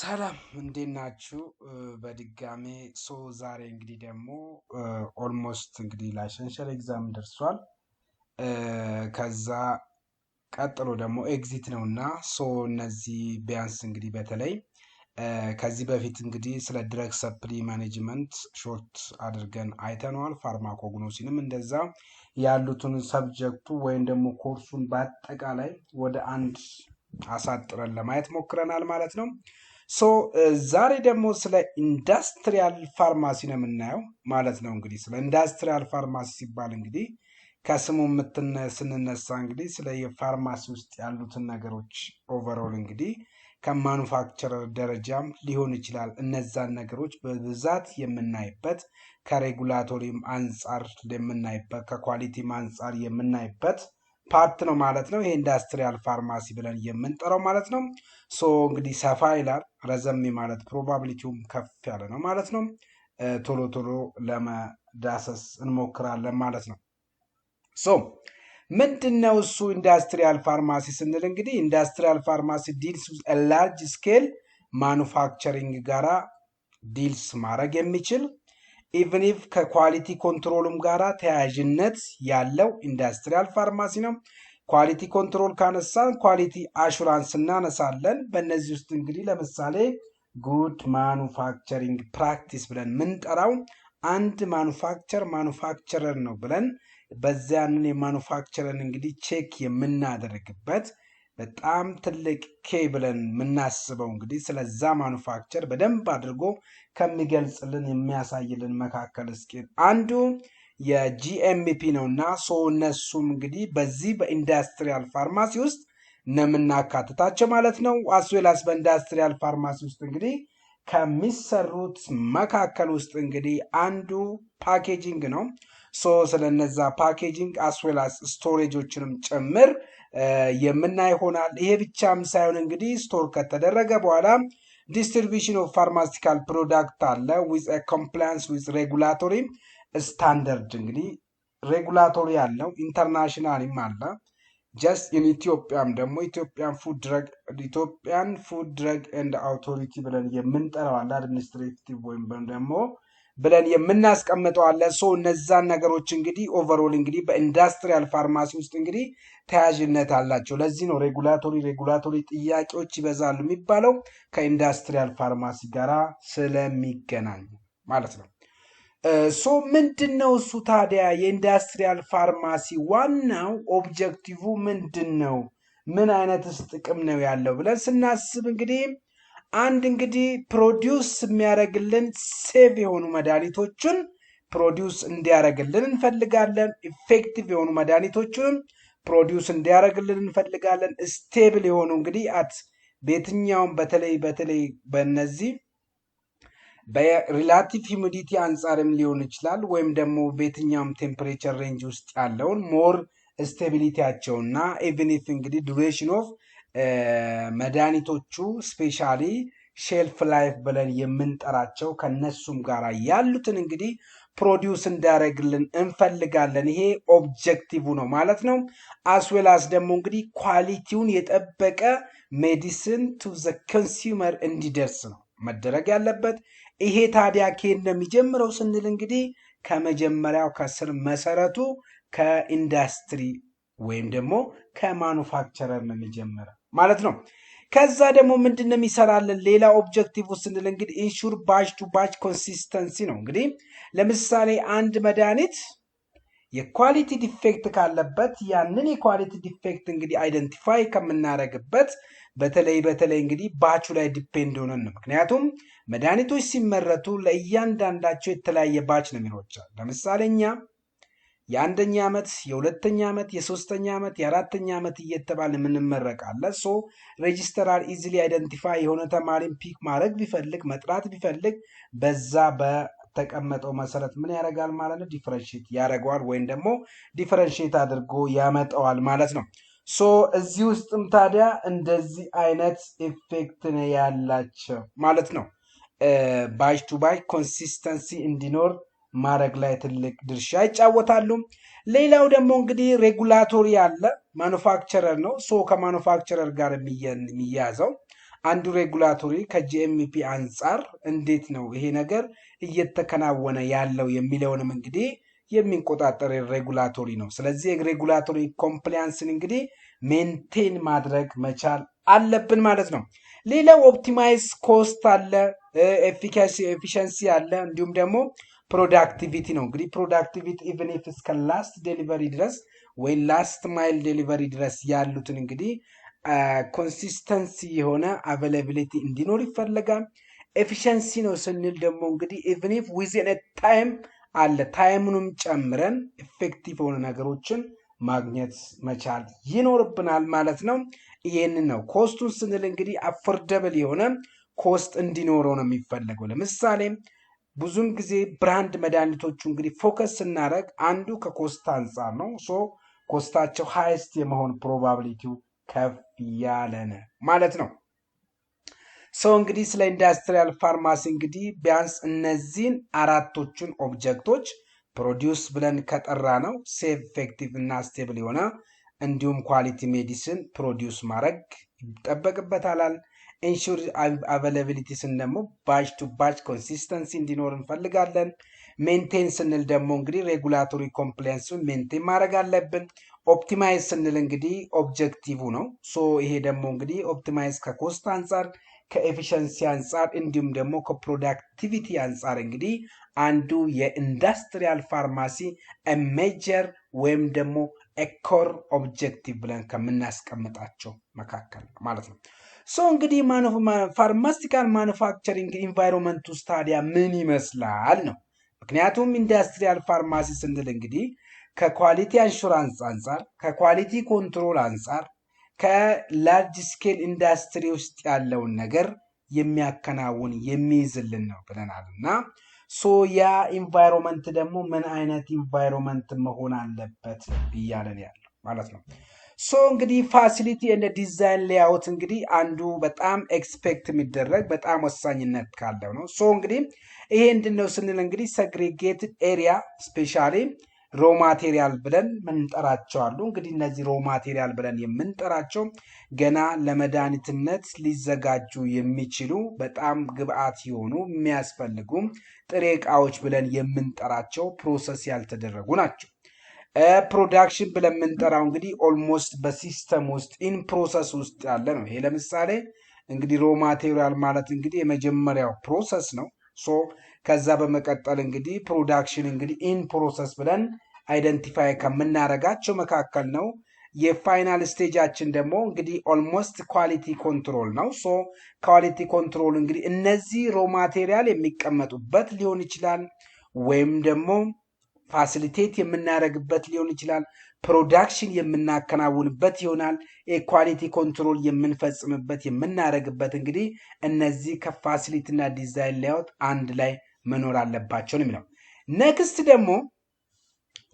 ሰላም እንዴት ናችሁ? በድጋሜ ዛሬ እንግዲህ ደግሞ ኦልሞስት እንግዲህ ላይሰንሻል ኤግዛም ደርሷል። ከዛ ቀጥሎ ደግሞ ኤግዚት ነው እና እነዚህ ቢያንስ እንግዲህ በተለይ ከዚህ በፊት እንግዲህ ስለ ድረግ ሰፕሊ ማኔጅመንት ሾርት አድርገን አይተነዋል። ፋርማኮግኖሲንም እንደዛ ያሉትን ሰብጀክቱ ወይም ደግሞ ኮርሱን በአጠቃላይ ወደ አንድ አሳጥረን ለማየት ሞክረናል ማለት ነው። ዛሬ ደግሞ ስለ ኢንዱስትሪያል ፋርማሲ ነው የምናየው ማለት ነው። እንግዲህ ስለ ኢንዱስትሪያል ፋርማሲ ሲባል እንግዲህ ከስሙ ስንነሳ እንግዲህ ስለ የፋርማሲ ውስጥ ያሉትን ነገሮች ኦቨርኦል እንግዲህ ከማኑፋክቸረር ደረጃም ሊሆን ይችላል እነዛን ነገሮች በብዛት የምናይበት ከሬጉላቶሪም አንጻር የምናይበት ከኳሊቲም አንጻር የምናይበት ፓርት ነው ማለት ነው። ይሄ ኢንዱስትሪያል ፋርማሲ ብለን የምንጠራው ማለት ነው። እንግዲህ ሰፋ ይላል፣ ረዘም ማለት ፕሮባቢሊቲውም ከፍ ያለ ነው ማለት ነው። ቶሎ ቶሎ ለመዳሰስ እንሞክራለን ማለት ነው። ምንድነው እሱ ኢንዱስትሪያል ፋርማሲ ስንል እንግዲህ ኢንዱስትሪያል ፋርማሲ ዲልስ ዊዝ ላርጅ ስኬል ማኑፋክቸሪንግ ጋራ ዲልስ ማድረግ የሚችል ኢቭን ኢፍ ከኳሊቲ ኮንትሮልም ጋራ ተያያዥነት ያለው ኢንዱስትሪያል ፋርማሲ ነው። ኳሊቲ ኮንትሮል ካነሳን ኳሊቲ አሹራንስ እናነሳለን። በእነዚህ ውስጥ እንግዲህ ለምሳሌ ጉድ ማኑፋክቸሪንግ ፕራክቲስ ብለን ምንጠራው አንድ ማኑፋክቸረር ነው ብለን በዚያንን የማኑፋክቸረን እንግዲህ ቼክ የምናደርግበት በጣም ትልቅ ኬ ብለን የምናስበው እንግዲህ ስለዛ ማኑፋክቸር በደንብ አድርጎ ከሚገልጽልን የሚያሳይልን መካከል እስኪ አንዱ የጂኤምፒ ነው እና እነሱም እንግዲህ በዚህ በኢንዱስትሪያል ፋርማሲ ውስጥ ነምናካትታቸው ማለት ነው። አስዌላስ በኢንዱስትሪያል ፋርማሲ ውስጥ እንግዲህ ከሚሰሩት መካከል ውስጥ እንግዲህ አንዱ ፓኬጂንግ ነው። ስለነዛ ፓኬጂንግ አስዌላስ ስቶሬጆችንም ጭምር የምናይ ይሆናል። ይሄ ብቻም ሳይሆን እንግዲህ ስቶር ከተደረገ በኋላ ዲስትሪቢዩሽን ኦፍ ፋርማሲቲካል ፕሮዳክት አለ ዊዝ ኮምፕላያንስ ዊዝ ሬጉላቶሪ ስታንዳርድ እንግዲህ ሬጉላቶሪ ያለው ኢንተርናሽናልም አለ። ጀስት ኢን ኢትዮጵያም ደግሞ ኢትዮጵያን ፉድ ድረግ ኤንድ አውቶሪቲ ብለን የምንጠራው አለ አድሚኒስትሬቲቭ ወይም ደግሞ ብለን የምናስቀምጠው አለ። እነዛን ነገሮች እንግዲህ ኦቨርኦል እንግዲህ በኢንዱስትሪያል ፋርማሲ ውስጥ እንግዲህ ተያያዥነት አላቸው። ለዚህ ነው ሬጉላቶሪ ጥያቄዎች ይበዛሉ የሚባለው ከኢንዱስትሪያል ፋርማሲ ጋራ ስለሚገናኙ ማለት ነው። ምንድነው እሱ ታዲያ የኢንዱስትሪያል ፋርማሲ ዋናው ኦብጀክቲቭ ምንድነው? ምን አይነትስ ጥቅም ነው ያለው ብለን ስናስብ እንግዲህ አንድ እንግዲህ ፕሮዲውስ የሚያደርግልን ሴቭ የሆኑ መድኃኒቶችን ፕሮዲውስ እንዲያደርግልን እንፈልጋለን። ኢፌክቲቭ የሆኑ መድኃኒቶችን ፕሮዲውስ እንዲያደርግልን እንፈልጋለን። ስቴብል የሆኑ እንግዲህ በየትኛውም በተለይ በእነዚህ በሪላቲቭ ሂዩሚዲቲ አንጻርም ሊሆን ይችላል ወይም ደግሞ በየትኛውም ቴምፕሬቸር ሬንጅ ውስጥ ያለውን ሞር ስቴቢሊቲያቸውና ኢቭን ኢፍ እንግዲህ ዱሬሽን ኦፍ መድኃኒቶቹ ስፔሻሊ ሼልፍ ላይፍ ብለን የምንጠራቸው ከነሱም ጋር ያሉትን እንግዲህ ፕሮዲውስ እንዳደረግልን እንፈልጋለን። ይሄ ኦብጀክቲቭ ነው ማለት ነው። አስዌላስ ደግሞ እንግዲህ ኳሊቲውን የጠበቀ ሜዲሲን ቱ ዘ ኮንሱመር እንዲደርስ ነው መደረግ ያለበት። ይሄ ታዲያ ከየት ነው የሚጀምረው ስንል እንግዲህ ከመጀመሪያው ከስር መሰረቱ ከኢንዱስትሪ ወይም ደግሞ ከማኑፋክቸረር ነው የሚጀምረው ማለት ነው። ከዛ ደግሞ ምንድን ነው የሚሰራልን ሌላ ኦብጀክቲቭ ስንል እንግዲህ ኢንሹር ባች ቱ ባች ኮንሲስተንሲ ነው። እንግዲህ ለምሳሌ አንድ መድኃኒት የኳሊቲ ዲፌክት ካለበት ያንን የኳሊቲ ዲፌክት እንግዲህ አይደንቲፋይ ከምናደርግበት በተለይ እንግዲህ ባቹ ላይ ዲፔንድ ሆነን ነው። ምክንያቱም መድኃኒቶች ሲመረቱ ለእያንዳንዳቸው የተለያየ ባች ነው የሚኖራቸው። ለምሳሌ እኛ የአንደኛ ዓመት የሁለተኛ ዓመት የሶስተኛ ዓመት የአራተኛ ዓመት እየተባለ የምንመረቃለ። ሬጂስተራር ኢዚሊ አይደንቲፋይ የሆነ ተማሪን ፒክ ማድረግ ቢፈልግ መጥራት ቢፈልግ በዛ በተቀመጠው መሰረት ምን ያደርጋል ማለት ነው? ዲፈረንሺየት ያደርገዋል ወይም ደግሞ ዲፈረንሺየት አድርጎ ያመጣዋል ማለት ነው። እዚህ ውስጥም ታዲያ እንደዚህ አይነት ኢፌክት ነው ያላቸው ማለት ነው። ባች ቱ ባች ኮንሲስተንሲ እንዲኖር ማድረግ ላይ ትልቅ ድርሻ ይጫወታሉ። ሌላው ደግሞ እንግዲህ ሬጉላቶሪ አለ። ማኑፋክቸረር ነው። ከማኑፋክቸረር ጋር የሚያዘው አንዱ ሬጉላቶሪ ከጂኤምፒ አንፃር እንዴት ነው ይሄ ነገር እየተከናወነ ያለው የሚለውንም እንግዲህ የሚንቆጣጠር ሬጉላቶሪ ነው። ስለዚህ የሬጉላቶሪ ኮምፕላያንስን እንግዲህ ሜንቴን ማድረግ መቻል አለብን ማለት ነው። ሌላው ኦፕቲማይዝ ኮስት አለ፣ ኤፊሽንሲ አለ፣ እንዲሁም ደግሞ ፕሮዳክቲቪቲ ነው። እንግዲህ ፕሮዳክቲቪቲ ኢቭን ኢፍ እስከ ላስት ዴሊቨሪ ድረስ ወይ ላስት ማይል ዴሊቨሪ ድረስ ያሉትን እንግዲህ ኮንሲስተንሲ የሆነ አቬላቢሊቲ እንዲኖር ይፈልጋል። ኤፊሽንሲ ነው ስንል ደግሞ እንግዲህ ኢቭን ኢፍ ዊዝን ታይም አለ ታይሙንም ጨምረን ኢፌክቲቭ የሆኑ ነገሮችን ማግኘት መቻል ይኖርብናል ማለት ነው። ይሄንን ነው ኮስቱን ስንል እንግዲህ አፎርደብል የሆነ ኮስት እንዲኖረው ነው የሚፈልገው። ለምሳሌ ብዙም ጊዜ ብራንድ መድኃኒቶቹ እንግዲህ ፎከስ ስናደርግ አንዱ ከኮስት አንጻር ነው። ሶ ኮስታቸው ሃይስት የመሆን ፕሮባቢሊቲው ከፍ ያለ ነው ማለት ነው። ሶ እንግዲህ ስለ ኢንዱስትሪያል ፋርማሲ እንግዲህ ቢያንስ እነዚህን አራቶቹን ኦብጀክቶች ፕሮዲውስ ብለን ከጠራ ነው ሴፍ ኢፌክቲቭ እና ስቴብል የሆነ እንዲሁም ኳሊቲ ሜዲሲን ፕሮዲውስ ማድረግ ይጠበቅበታል። ኢንሹር አቬላቢሊቲ ስን ደግሞ ባች ቱ ባች ኮንሲስተንሲ እንዲኖር እንፈልጋለን። ሜንቴን ስንል ደግሞ እንግዲህ ሬጉላቶሪ ኮምፕላያንሱን ሜንቴን ማድረግ አለብን። ኦፕቲማይዝ ስንል እንግዲህ ኦብጀክቲቭ ነው። ሶ ይሄ ደግሞ እንግዲህ ኦፕቲማይዝ ከኮስት አንጻር ከኤፊሽንሲ አንጻር እንዲሁም ደግሞ ከፕሮዳክቲቪቲ አንጻር እንግዲህ አንዱ የኢንዱስትሪያል ፋርማሲ ሜጀር ወይም ደግሞ ኮር ኦብጀክቲቭ ብለን ከምናስቀምጣቸው መካከል ማለት ነው። ሶ እንግዲህ ፋርማስቲካል ማኑፋክቸሪንግ ኢንቫይሮንመንት ውስጥ ታዲያ ምን ይመስላል ነው። ምክንያቱም ኢንዱስትሪያል ፋርማሲ ስንል እንግዲህ ከኳሊቲ አሹራንስ አንጻር ከኳሊቲ ኮንትሮል አንጻር ከላርጅ ስኬል ኢንዱስትሪ ውስጥ ያለውን ነገር የሚያከናውን የሚይዝልን ነው ብለናል። እና ሶ ያ ኢንቫይሮንመንት ደግሞ ምን አይነት ኢንቫይሮንመንት መሆን አለበት እያለን ያለው ማለት ነው። ሶ እንግዲህ ፋሲሊቲ እንደ ዲዛይን ሌአውት እንግዲህ አንዱ በጣም ኤክስፔክት የሚደረግ በጣም ወሳኝነት ካለው ነው። ሶ እንግዲህ ይሄ እንድነው ስንል እንግዲህ ሰግሪጌትድ ኤሪያ ስፔሻሊ ሮ ማቴሪያል ብለን ምንጠራቸው አሉ። እንግዲህ እነዚህ ሮ ማቴሪያል ብለን የምንጠራቸው ገና ለመድኃኒትነት ሊዘጋጁ የሚችሉ በጣም ግብአት የሆኑ የሚያስፈልጉ ጥሬ ዕቃዎች ብለን የምንጠራቸው ፕሮሰስ ያልተደረጉ ናቸው። ፕሮዳክሽን ብለን የምንጠራው እንግዲህ ኦልሞስት በሲስተም ውስጥ ኢን ፕሮሰስ ውስጥ ያለ ነው። ይሄ ለምሳሌ እንግዲህ ሮ ማቴሪያል ማለት እንግዲህ የመጀመሪያው ፕሮሰስ ነው። ሶ ከዛ በመቀጠል እንግዲህ ፕሮዳክሽን እንግዲህ ኢን ፕሮሰስ ብለን አይደንቲፋይ ከምናረጋቸው መካከል ነው። የፋይናል ስቴጃችን ደግሞ እንግዲህ ኦልሞስት ኳሊቲ ኮንትሮል ነው። ሶ ኳሊቲ ኮንትሮል እንግዲህ እነዚህ ሮ ማቴሪያል የሚቀመጡበት ሊሆን ይችላል፣ ወይም ደግሞ ፋሲሊቴት የምናደርግበት ሊሆን ይችላል፣ ፕሮዳክሽን የምናከናውንበት ይሆናል፣ የኳሊቲ ኮንትሮል የምንፈጽምበት የምናደርግበት እንግዲህ እነዚህ ከፋሲሊቲ እና ዲዛይን ሌአውት አንድ ላይ መኖር አለባቸው ነው የሚለው። ኔክስት ደግሞ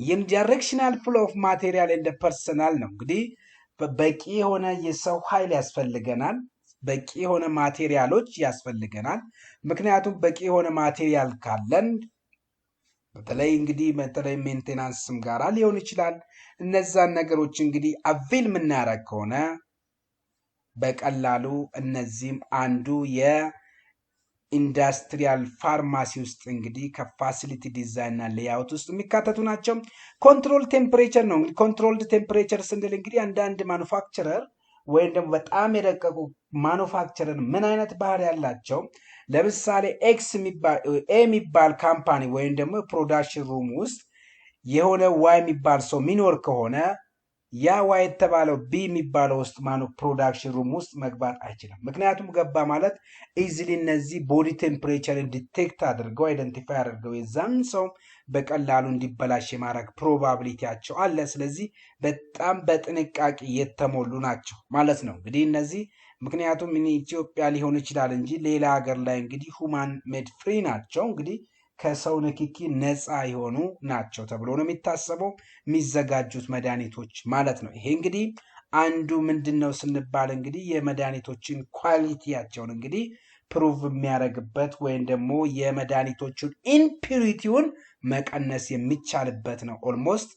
የዳይሬክሽናል ፍሎ ኦፍ ማቴሪያል እንደ ፐርሰናል ነው። እንግዲህ በቂ የሆነ የሰው ኃይል ያስፈልገናል፣ በቂ የሆነ ማቴሪያሎች ያስፈልገናል። ምክንያቱም በቂ የሆነ ማቴሪያል ካለን በተለይ ሜንቴናንስም ጋራ ሊሆን ይችላል። እነዛን ነገሮች እንግዲህ አቬል የምናደርግ ከሆነ በቀላሉ እነዚህም አንዱ የኢንዱስትሪያል ፋርማሲ ውስጥ እንግዲህ ከፋሲሊቲ ዲዛይን እና ሌአውት ውስጥ የሚካተቱ ናቸው። ኮንትሮል ቴምፕሬቸር ነው። እንግዲህ ኮንትሮልድ ቴምፕሬቸር ስንል እንግዲህ አንዳንድ ማኑፋክቸረር ወይም ደግሞ በጣም የደቀቁ ማኑፋክቸረር ምን አይነት ባህሪ ያላቸው፣ ለምሳሌ የሚባል ካምፓኒ ወይም ደግሞ ፕሮዳክሽን ሩም ውስጥ የሆነ ዋይ የሚባል ሰው ሚኖር ከሆነ ያ ዋይ የተባለው ቢ የሚባለው ውስጥ ፕሮዳክሽን ሩም ውስጥ መግባት አይችልም። ምክንያቱም ገባ ማለት ኢዚሊ እነዚህ ቦዲ ቴምፕሬቸርን ዲቴክት አድርገው አይደንቲፋይ አድርገው የዛን ሰው በቀላሉ እንዲበላሽ የማድረግ ፕሮባቢሊቲያቸው አለ። ስለዚህ በጣም በጥንቃቄ የተሞሉ ናቸው ማለት ነው። እንግዲህ እነዚህ ምክንያቱም ኢትዮጵያ ሊሆን ይችላል እንጂ ሌላ ሀገር ላይ እንግዲህ ሁማን ሜድ ፍሪ ናቸው። እንግዲህ ከሰው ንክኪ ነፃ የሆኑ ናቸው ተብሎ ነው የሚታሰበው የሚዘጋጁት መድኃኒቶች ማለት ነው። ይሄ እንግዲህ አንዱ ምንድን ነው ስንባል እንግዲህ የመድኃኒቶችን ኳሊቲያቸውን እንግዲህ ፕሩቭ የሚያደርግበት ወይም ደግሞ የመድኃኒቶቹን ኢምፒሪቲውን መቀነስ የሚቻልበት ነው። ኦልሞስት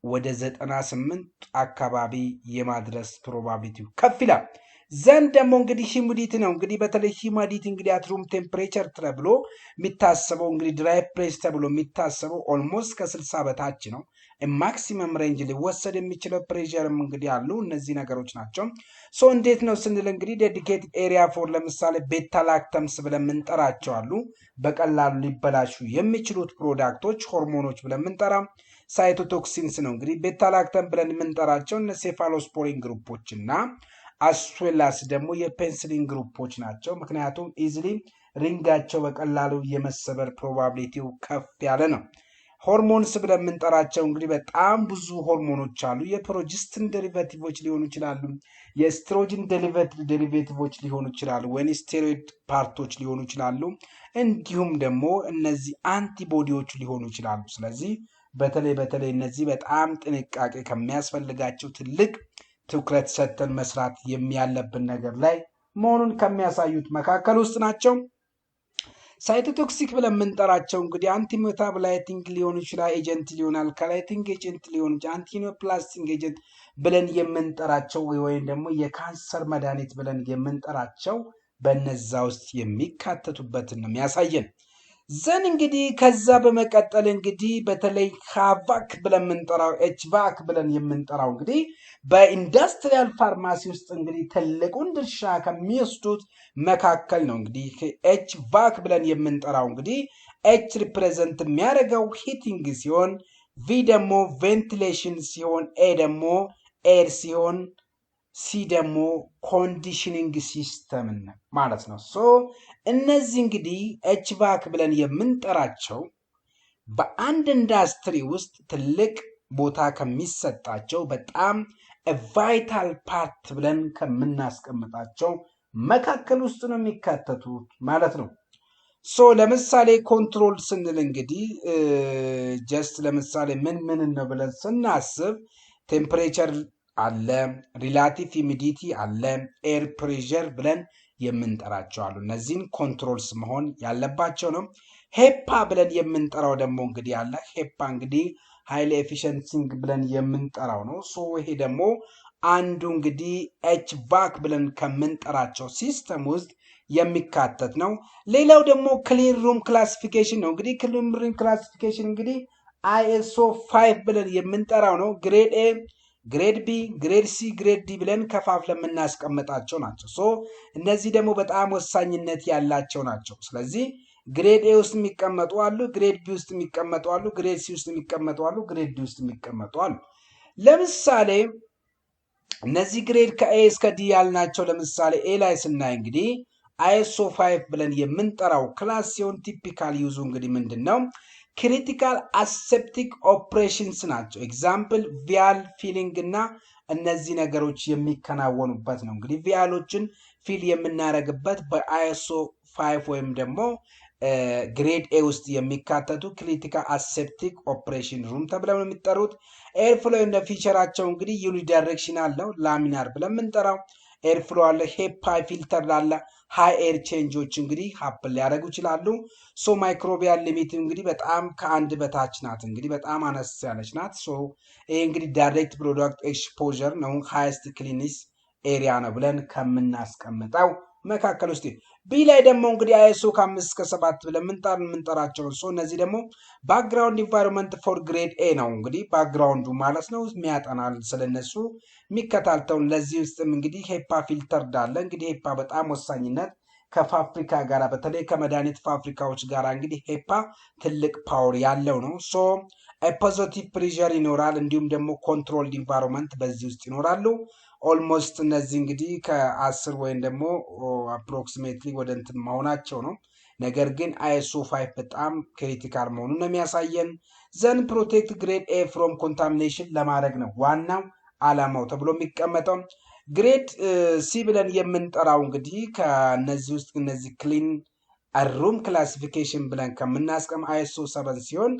ወደ 98 አካባቢ የማድረስ ፕሮባቢሊቲው ከፍ ይላል። ዘንድ ደግሞ እንግዲህ ሂዩሚዲቲ ነው እንግዲህ በተለይ ሂዩሚዲቲ እንግዲህ አት ሩም ቴምፕሬቸር ተብሎ የሚታሰበው እንግዲህ ድራይ ፕሌስ ተብሎ የሚታሰበው ኦልሞስት ከ60 በታች ነው። ማክሲመም ሬንጅ ሊወሰድ የሚችለው ፕሬሸርም እንግዲህ አሉ እነዚህ ነገሮች ናቸው። ሶ እንዴት ነው ስንል እንግዲህ ዴዲኬትድ ኤሪያ ፎር ለምሳሌ ቤታ ላክተምስ ብለን የምንጠራቸው አሉ። በቀላሉ ሊበላሹ የሚችሉት ፕሮዳክቶች ሆርሞኖች ብለን የምንጠራ ሳይቶቶክሲንስ ነው እንግዲህ ቤታ ላክተም ብለን የምንጠራቸው እነ ሴፋሎስፖሪን ግሩፖች እና አስዌላስ ደግሞ የፔንሲሊን ግሩፖች ናቸው። ምክንያቱም ኢዝሊ ሪንጋቸው በቀላሉ የመሰበር ፕሮባቢሊቲው ከፍ ያለ ነው። ሆርሞንስ ብለን የምንጠራቸው እንግዲህ በጣም ብዙ ሆርሞኖች አሉ። የፕሮጀስቲን ዴሪቬቲቮች ሊሆኑ ይችላሉ፣ የኤስትሮጅን ዴሪቬቲቮች ሊሆኑ ይችላሉ፣ ወይም ስቴሮይድ ፓርቶች ሊሆኑ ይችላሉ። እንዲሁም ደግሞ እነዚህ አንቲቦዲዎች ሊሆኑ ይችላሉ። ስለዚህ በተለይ እነዚህ በጣም ጥንቃቄ ከሚያስፈልጋቸው ትልቅ ትኩረት ሰጥተን መስራት የሚያለብን ነገር ላይ መሆኑን ከሚያሳዩት መካከል ውስጥ ናቸው። ሳይቶቶክሲክ ብለን የምንጠራቸው እንግዲህ አንቲሜታቦላይቲንግ ሊሆኑ ይችላል፣ ኤጀንት ሊሆን አልካላይቲንግ ኤጀንት ሊሆን ይችላል፣ አንቲኒዮፕላስቲንግ ኤጀንት ብለን የምንጠራቸው ወይም ደግሞ የካንሰር መድኃኒት ብለን የምንጠራቸው በነዛ ውስጥ የሚካተቱበትን ነው የሚያሳየን። ዘን እንግዲህ ከዛ በመቀጠል እንግዲህ በተለይ ሃቫክ ብለን የምንጠራው ኤችቫክ ብለን የምንጠራው እንግዲህ በኢንዱስትሪያል ፋርማሲ ውስጥ እንግዲህ ትልቁን ድርሻ ከሚወስዱት መካከል ነው። እንግዲህ ኤችቫክ ብለን የምንጠራው እንግዲህ ኤች ሪፕሬዘንት የሚያደርገው ሂቲንግ ሲሆን፣ ቪ ደግሞ ቬንቲሌሽን ሲሆን፣ ኤ ደግሞ ኤር ሲሆን፣ ሲ ደግሞ ኮንዲሽኒንግ ሲስተም ማለት ነው። ሶ እነዚህ እንግዲህ ኤችቫክ ብለን የምንጠራቸው በአንድ ኢንዱስትሪ ውስጥ ትልቅ ቦታ ከሚሰጣቸው በጣም ቫይታል ፓርት ብለን ከምናስቀምጣቸው መካከል ውስጥ ነው የሚካተቱት ማለት ነው። ሶ ለምሳሌ ኮንትሮል ስንል እንግዲህ ጀስት ለምሳሌ ምን ነው ብለን ስናስብ ቴምፕሬቸር አለ፣ ሪላቲቭ ሂሚዲቲ አለ፣ ኤር ፕሬሸር ብለን የምንጠራቸው አሉ። እነዚህን ኮንትሮልስ መሆን ያለባቸው ነው። ሄፓ ብለን የምንጠራው ደግሞ እንግዲህ አለ። ሄፓ እንግዲህ ሃይሊ ኤፊሽንሲንግ ብለን የምንጠራው ነው። ሶ ይሄ ደግሞ አንዱ እንግዲህ ኤችቫክ ብለን ከምንጠራቸው ሲስተም ውስጥ የሚካተት ነው። ሌላው ደግሞ ክሊን ሩም ክላሲፊኬሽን ነው። እንግዲህ ክሊን ሩም ክላሲፊኬሽን እንግዲህ ISO 5 ብለን የምንጠራው ነው። ግሬድ ኤ፣ ግሬድ ቢ፣ ግሬድ ሲ፣ ግሬድ ዲ ብለን ከፋፍለን የምናስቀምጣቸው ናቸው። ሶ እነዚህ ደግሞ በጣም ወሳኝነት ያላቸው ናቸው። ስለዚህ ግሬድ ኤ ውስጥ የሚቀመጡ አሉ፣ ግሬድ ቢ ውስጥ የሚቀመጡ አሉ፣ ግሬድ ሲ ውስጥ የሚቀመጡ አሉ፣ ግሬድ ዲ ውስጥ የሚቀመጡ አሉ። ለምሳሌ እነዚህ ግሬድ ከኤ እስከ ዲ ያልናቸው ለምሳሌ ኤ ላይ ስናይ እንግዲህ ISO 5 ብለን የምንጠራው ክላስ ሲሆን ቲፒካል ዩዙ እንግዲህ ምንድን ነው? ክሪቲካል አሴፕቲክ ኦፕሬሽንስ ናቸው። ኤግዛምፕል ቪያል ፊሊንግ እና እነዚህ ነገሮች የሚከናወኑበት ነው። እንግዲህ ቪያሎችን ፊል የምናደርግበት በISO 5 ወይም ደግሞ ግሬድ ኤ ውስጥ የሚካተቱ ክሪቲካል አሴፕቲክ ኦፕሬሽን ሩም ተብለው ነው የሚጠሩት። ኤርፍሎ እንደ ፊቸራቸው እንግዲህ ዩኒዳይሬክሽናል ነው፣ ላሚናር ብለን የምንጠራው ኤርፍሎ አለ፣ ሄፓ ፊልተር አለ። ሃይ ኤር ቼንጆች እንግዲህ ሀፕን ሊያደርጉ ይችላሉ። ሶ ማይክሮቢያል ሊሚት እንግዲህ በጣም ከአንድ በታች ናት፣ እንግዲህ በጣም አነስ ያለች ናት። ሶ ይሄ እንግዲህ ዳይሬክት ፕሮዳክት ኤክስፖዠር ነው፣ ሃይስት ክሊኒስ ኤሪያ ነው ብለን ከምናስቀምጠው መካከል ውስጥ ቢ ላይ ደግሞ እንግዲህ ISO ከ5 እስከ 7 ብለን የምንጠራቸው ነው። እነዚህ ደግሞ ባክግራውንድ ኢንቫይሮንመንት ፎር ግሬድ ኤ ነው። እንግዲህ ባክግራውንዱ ማለት ነው የሚያጠናል ስለነሱ የሚከታተውን። ለዚህ ውስጥም እንግዲህ ሄፓ ፊልተር ዳለ። እንግዲህ ሄፓ በጣም ወሳኝነት ከፋብሪካ ጋር በተለይ ከመድኃኒት ፋብሪካዎች ጋር እንግዲህ ሄፓ ትልቅ ፓወር ያለው ነው። ሶ ፖዚቲቭ ፕሬሸር ይኖራል፣ እንዲሁም ደግሞ ኮንትሮልድ ኢንቫይሮንመንት በዚህ ውስጥ ይኖራሉ። ኦልሞስት እነዚህ እንግዲህ ከ10 ወይም ደግሞ አፕሮክሲሜትሊ ወደ እንትን መሆናቸው ነው። ነገር ግን ISO 5 በጣም ክሪቲካል መሆኑን ነው የሚያሳየን። ዘን ፕሮቴክት ግሬድ ኤ ፍሮም ኮንታሚኔሽን ለማድረግ ነው ዋናው አላማው ተብሎ የሚቀመጠው። ግሬድ ሲ ብለን የምንጠራው እንግዲህ ከነዚህ ውስጥ እነዚህ ክሊን ሩም ክላሲፊኬሽን ብለን ከምናስቀም ISO 7 ሲሆን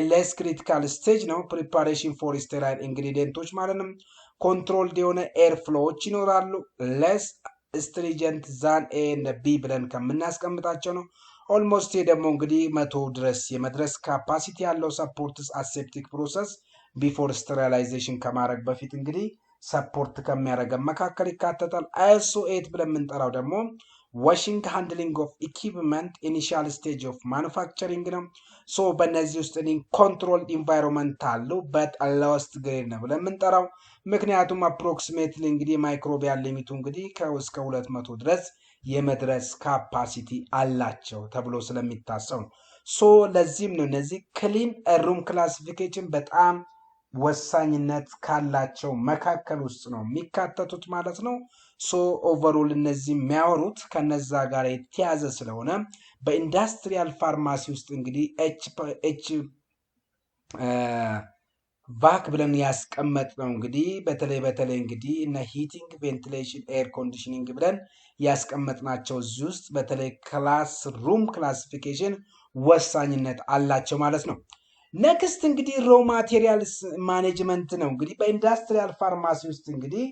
ሌስ ክሪቲካል ስቴጅ ነው። ፕሪፓሬሽን ፎር ስቴራይል ኢንግሪዲየንቶች ማለት ነው። ኮንትሮልድ የሆነ ኤር ፍሎዎች ይኖራሉ። ሌስ ስትሪጀንት ዛን ኤ እና ቢ ብለን ከምናስቀምጣቸው ነው። ኦልሞስት ደግሞ እንግዲህ 100 ድረስ የመድረስ ካፓሲቲ ያለው ሰፖርትስ አሴፕቲክ ፕሮሰስ ቢፎር ስተሪላይዜሽን ከማድረግ በፊት እንግዲህ ሰፖርት ከሚያደርገን መካከል ይካተታል። ISO 8 ብለን የምንጠራው ደግሞ ዋሽንግ ሃንድሊንግ ኦፍ ኢኩዊፕመንት ኢኒሺያል ስቴጅ ኦፍ ማኑፋክቸሪንግ ነው። ሶ በእነዚህ ውስጥ ኮንትሮል ኢንቫይሮንመንት አለው በት ሎወስት ግሬድ ነው ብለን የምንጠራው ምክንያቱም አፕሮክሲሜትሊ እንግዲህ ማይክሮቢያል ሊሚቱ እንግዲህ እስከ 200 ድረስ የመድረስ ካፓሲቲ አላቸው ተብሎ ስለሚታሰብ ነው። ሶ ለዚህም ነው እነዚህ ክሊን ሩም ክላሲፊኬሽን በጣም ወሳኝነት ካላቸው መካከል ውስጥ ነው የሚካተቱት ማለት ነው። ሶ ኦቨርኦል እነዚህ የሚያወሩት ከነዛ ጋር የተያዘ ስለሆነ በኢንዱስትሪያል ፋርማሲ ውስጥ እንግዲህ ኤች ቫክ ብለን ያስቀመጥ ነው እንግዲህ በተለይ እንግዲህ እና ሂቲንግ ቬንቲሌሽን ኤር ኮንዲሽኒንግ ብለን ያስቀመጥናቸው እዚህ ውስጥ በተለይ ክላስ ሩም ክላሲፊኬሽን ወሳኝነት አላቸው ማለት ነው። ኔክስት እንግዲህ ሮ ማቴሪያልስ ማኔጅመንት ነው። እንግዲህ በኢንዱስትሪያል ፋርማሲ ውስጥ እንግዲህ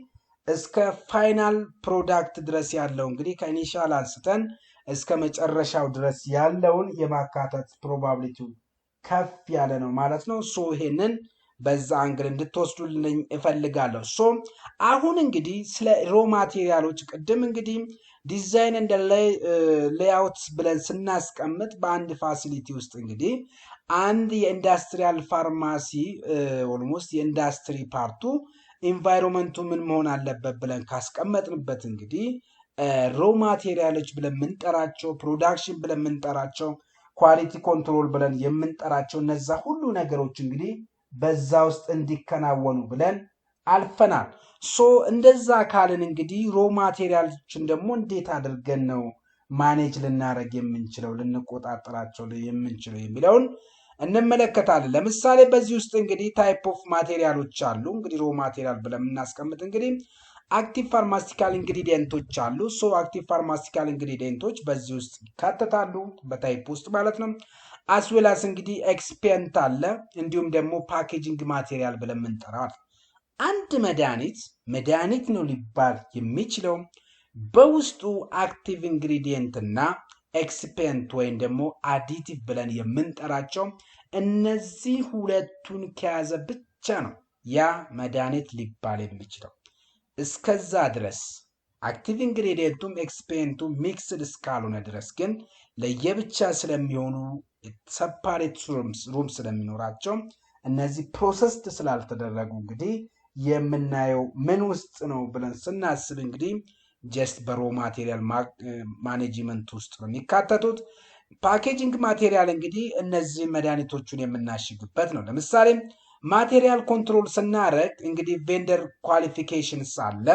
እስከ ፋይናል ፕሮዳክት ድረስ ያለው እንግዲህ ከኢኒሻል አንስተን እስከ መጨረሻው ድረስ ያለውን የማካተት ፕሮባቢሊቲው ከፍ ያለ ነው ማለት ነው። ሶ ይሄንን በዛ አንግል እንድትወስዱልኝ እፈልጋለሁ። ሶ አሁን እንግዲህ ስለ ሮ ማቴሪያሎች ቅድም እንግዲህ ዲዛይን እንደ ሌአውት ብለን ስናስቀምጥ በአንድ ፋሲሊቲ ውስጥ እንግዲህ አንድ የኢንዱስትሪያል ፋርማሲ ኦልሞስት የኢንዱስትሪ ፓርቱ ኢንቫይሮንመንቱ ምን መሆን አለበት ብለን ካስቀመጥንበት እንግዲህ ሮ ማቴሪያሎች ብለን የምንጠራቸው ፕሮዳክሽን ብለን የምንጠራቸው ኳሊቲ ኮንትሮል ብለን የምንጠራቸው እነዛ ሁሉ ነገሮች እንግዲህ በዛ ውስጥ እንዲከናወኑ ብለን አልፈናል። ሶ እንደዛ ካልን እንግዲህ ሮ ማቴሪያሎችን ደግሞ እንዴት አድርገን ነው ማኔጅ ልናደርግ የምንችለው ልንቆጣጠራቸው የምንችለው የሚለውን እንመለከታለን። ለምሳሌ በዚህ ውስጥ እንግዲህ ታይፕ ኦፍ ማቴሪያሎች አሉ። እንግዲህ ሮ ማቴሪያል ብለን የምናስቀምጥ እንግዲህ አክቲቭ ፋርማሲካል ኢንግሪዲየንቶች አሉ። ሶ አክቲቭ ፋርማሲካል ኢንግሪዲየንቶች በዚህ ውስጥ ይካተታሉ በታይፕ ውስጥ ማለት ነው። አስዌላስ እንግዲህ ኤክስፔንት አለ እንዲሁም ደግሞ ፓኬጂንግ ማቴሪያል ብለን የምንጠራው አንድ መድኃኒት ነው ሊባል የሚችለው በውስጡ አክቲቭ ኢንግሪዲየንት እና ኤክስፔንት ወይም ደግሞ አዲቲቭ ብለን የምንጠራቸው እነዚህ ሁለቱን ከያዘ ብቻ ነው ያ መድኃኒት ሊባል የሚችለው። እስከዛ ድረስ አክቲቭ ኢንግሪዲየንቱም ኤክስፔንቱም ሚክስድ እስካልሆነ ድረስ ግን ለየብቻ ስለሚሆኑ ሰፓሬት ሩም ስለሚኖራቸው እነዚህ ፕሮሰስድ ስላልተደረጉ እንግዲህ የምናየው ምን ውስጥ ነው ብለን ስናስብ እንግዲህ ጀስት በሮ ማቴሪያል ማኔጅመንት ውስጥ ነው የሚካተቱት። ፓኬጂንግ ማቴሪያል እንግዲህ እነዚህ መድኃኒቶቹን የምናሽግበት ነው። ለምሳሌ ማቴሪያል ኮንትሮል ስናደርግ እንግዲህ ቬንደር ኳሊፊኬሽንስ አለ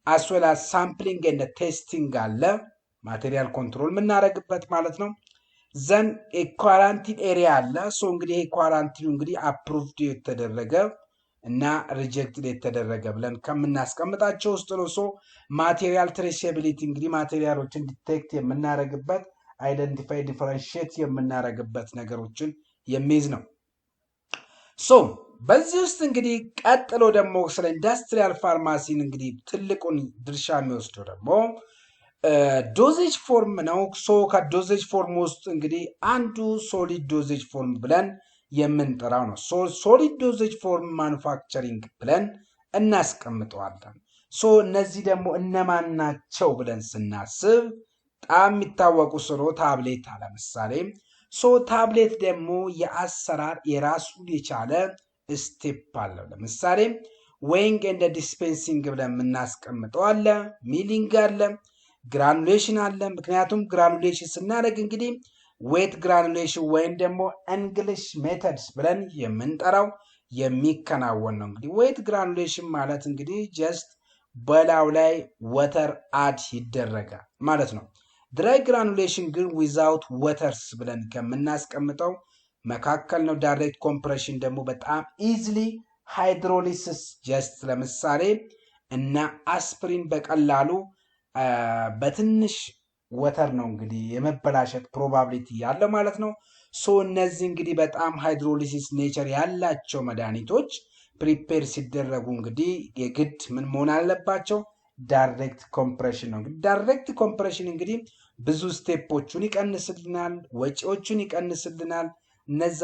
አስዌላ ሳምፕሊንግ ኤንድ ቴስቲንግ አለ ማቴሪያል ኮንትሮል የምናደርግበት ማለት ነው። ዘን ኳራንቲን ኤሪያ አለ። ሶ እንግዲህ ኳራንቲኑ እንግዲህ አፕሩቭድ የተደረገ እና ሪጀክትድ የተደረገ ብለን ከምናስቀምጣቸው ውስጥ ነው። ሶ ማቴሪያል ትሬሲቢሊቲ እንግዲህ ማቴሪያሎችን ዲቴክት የምናደርግበት አይደንቲፋይ ዲፈረንሺየት የምናደርግበት ነገሮችን የሚይዝ ነው። ሶ በዚህ ውስጥ እንግዲህ ቀጥሎ ደግሞ ስለ ኢንዱስትሪያል ፋርማሲን እንግዲህ ትልቁን ድርሻ የሚወስደው ደግሞ ዶዜጅ ፎርም ነው። ሶ ከዶዜጅ ፎርም ውስጥ እንግዲህ አንዱ ሶሊድ ዶዜጅ ፎርም ብለን የምንጠራው ነው። ሶሊድ ዶዜጅ ፎርም ማኑፋክቸሪንግ ብለን እናስቀምጠዋለን። ሶ እነዚህ ደግሞ እነማን ናቸው ብለን ስናስብ በጣም የሚታወቁ ስለ ታብሌት ለምሳሌ ሶ ታብሌት ደግሞ የአሰራር የራሱን የቻለ ስቴፕ አለው። ለምሳሌ ዌይንግ ኤንድ ዲስፔንሲንግ ብለን የምናስቀምጠው አለ፣ ሚሊንግ አለ፣ ግራኑሌሽን አለ። ምክንያቱም ግራኑሌሽን ስናደርግ እንግዲህ ዌት ግራኑሌሽን ወይም ደግሞ እንግሊሽ ሜተድስ ብለን የምንጠራው የሚከናወን ነው። እንግዲህ ዌት ግራኑሌሽን ማለት እንግዲህ ጀስት በላው ላይ ወተር አድ ይደረጋል ማለት ነው። ድራይ ግራኑሌሽን ግን ዊዛውት ወተርስ ብለን ከምናስቀምጠው መካከል ነው። ዳይሬክት ኮምፕሬሽን ደግሞ በጣም ኢዝሊ ሃይድሮሊሲስ ጀስት ለምሳሌ እና አስፕሪን በቀላሉ በትንሽ ወተር ነው እንግዲህ የመበላሸት ፕሮባቢሊቲ ያለው ማለት ነው። ሶ እነዚህ እንግዲህ በጣም ሃይድሮሊሲስ ኔቸር ያላቸው መድኃኒቶች ፕሪፔር ሲደረጉ እንግዲህ የግድ ምን መሆን አለባቸው? ዳይሬክት ኮምፕሬሽን ነው። እንግዲህ ዳይሬክት ኮምፕሬሽን እንግዲህ ብዙ ስቴፖቹን ይቀንስልናል፣ ወጪዎቹን ይቀንስልናል። እነዛ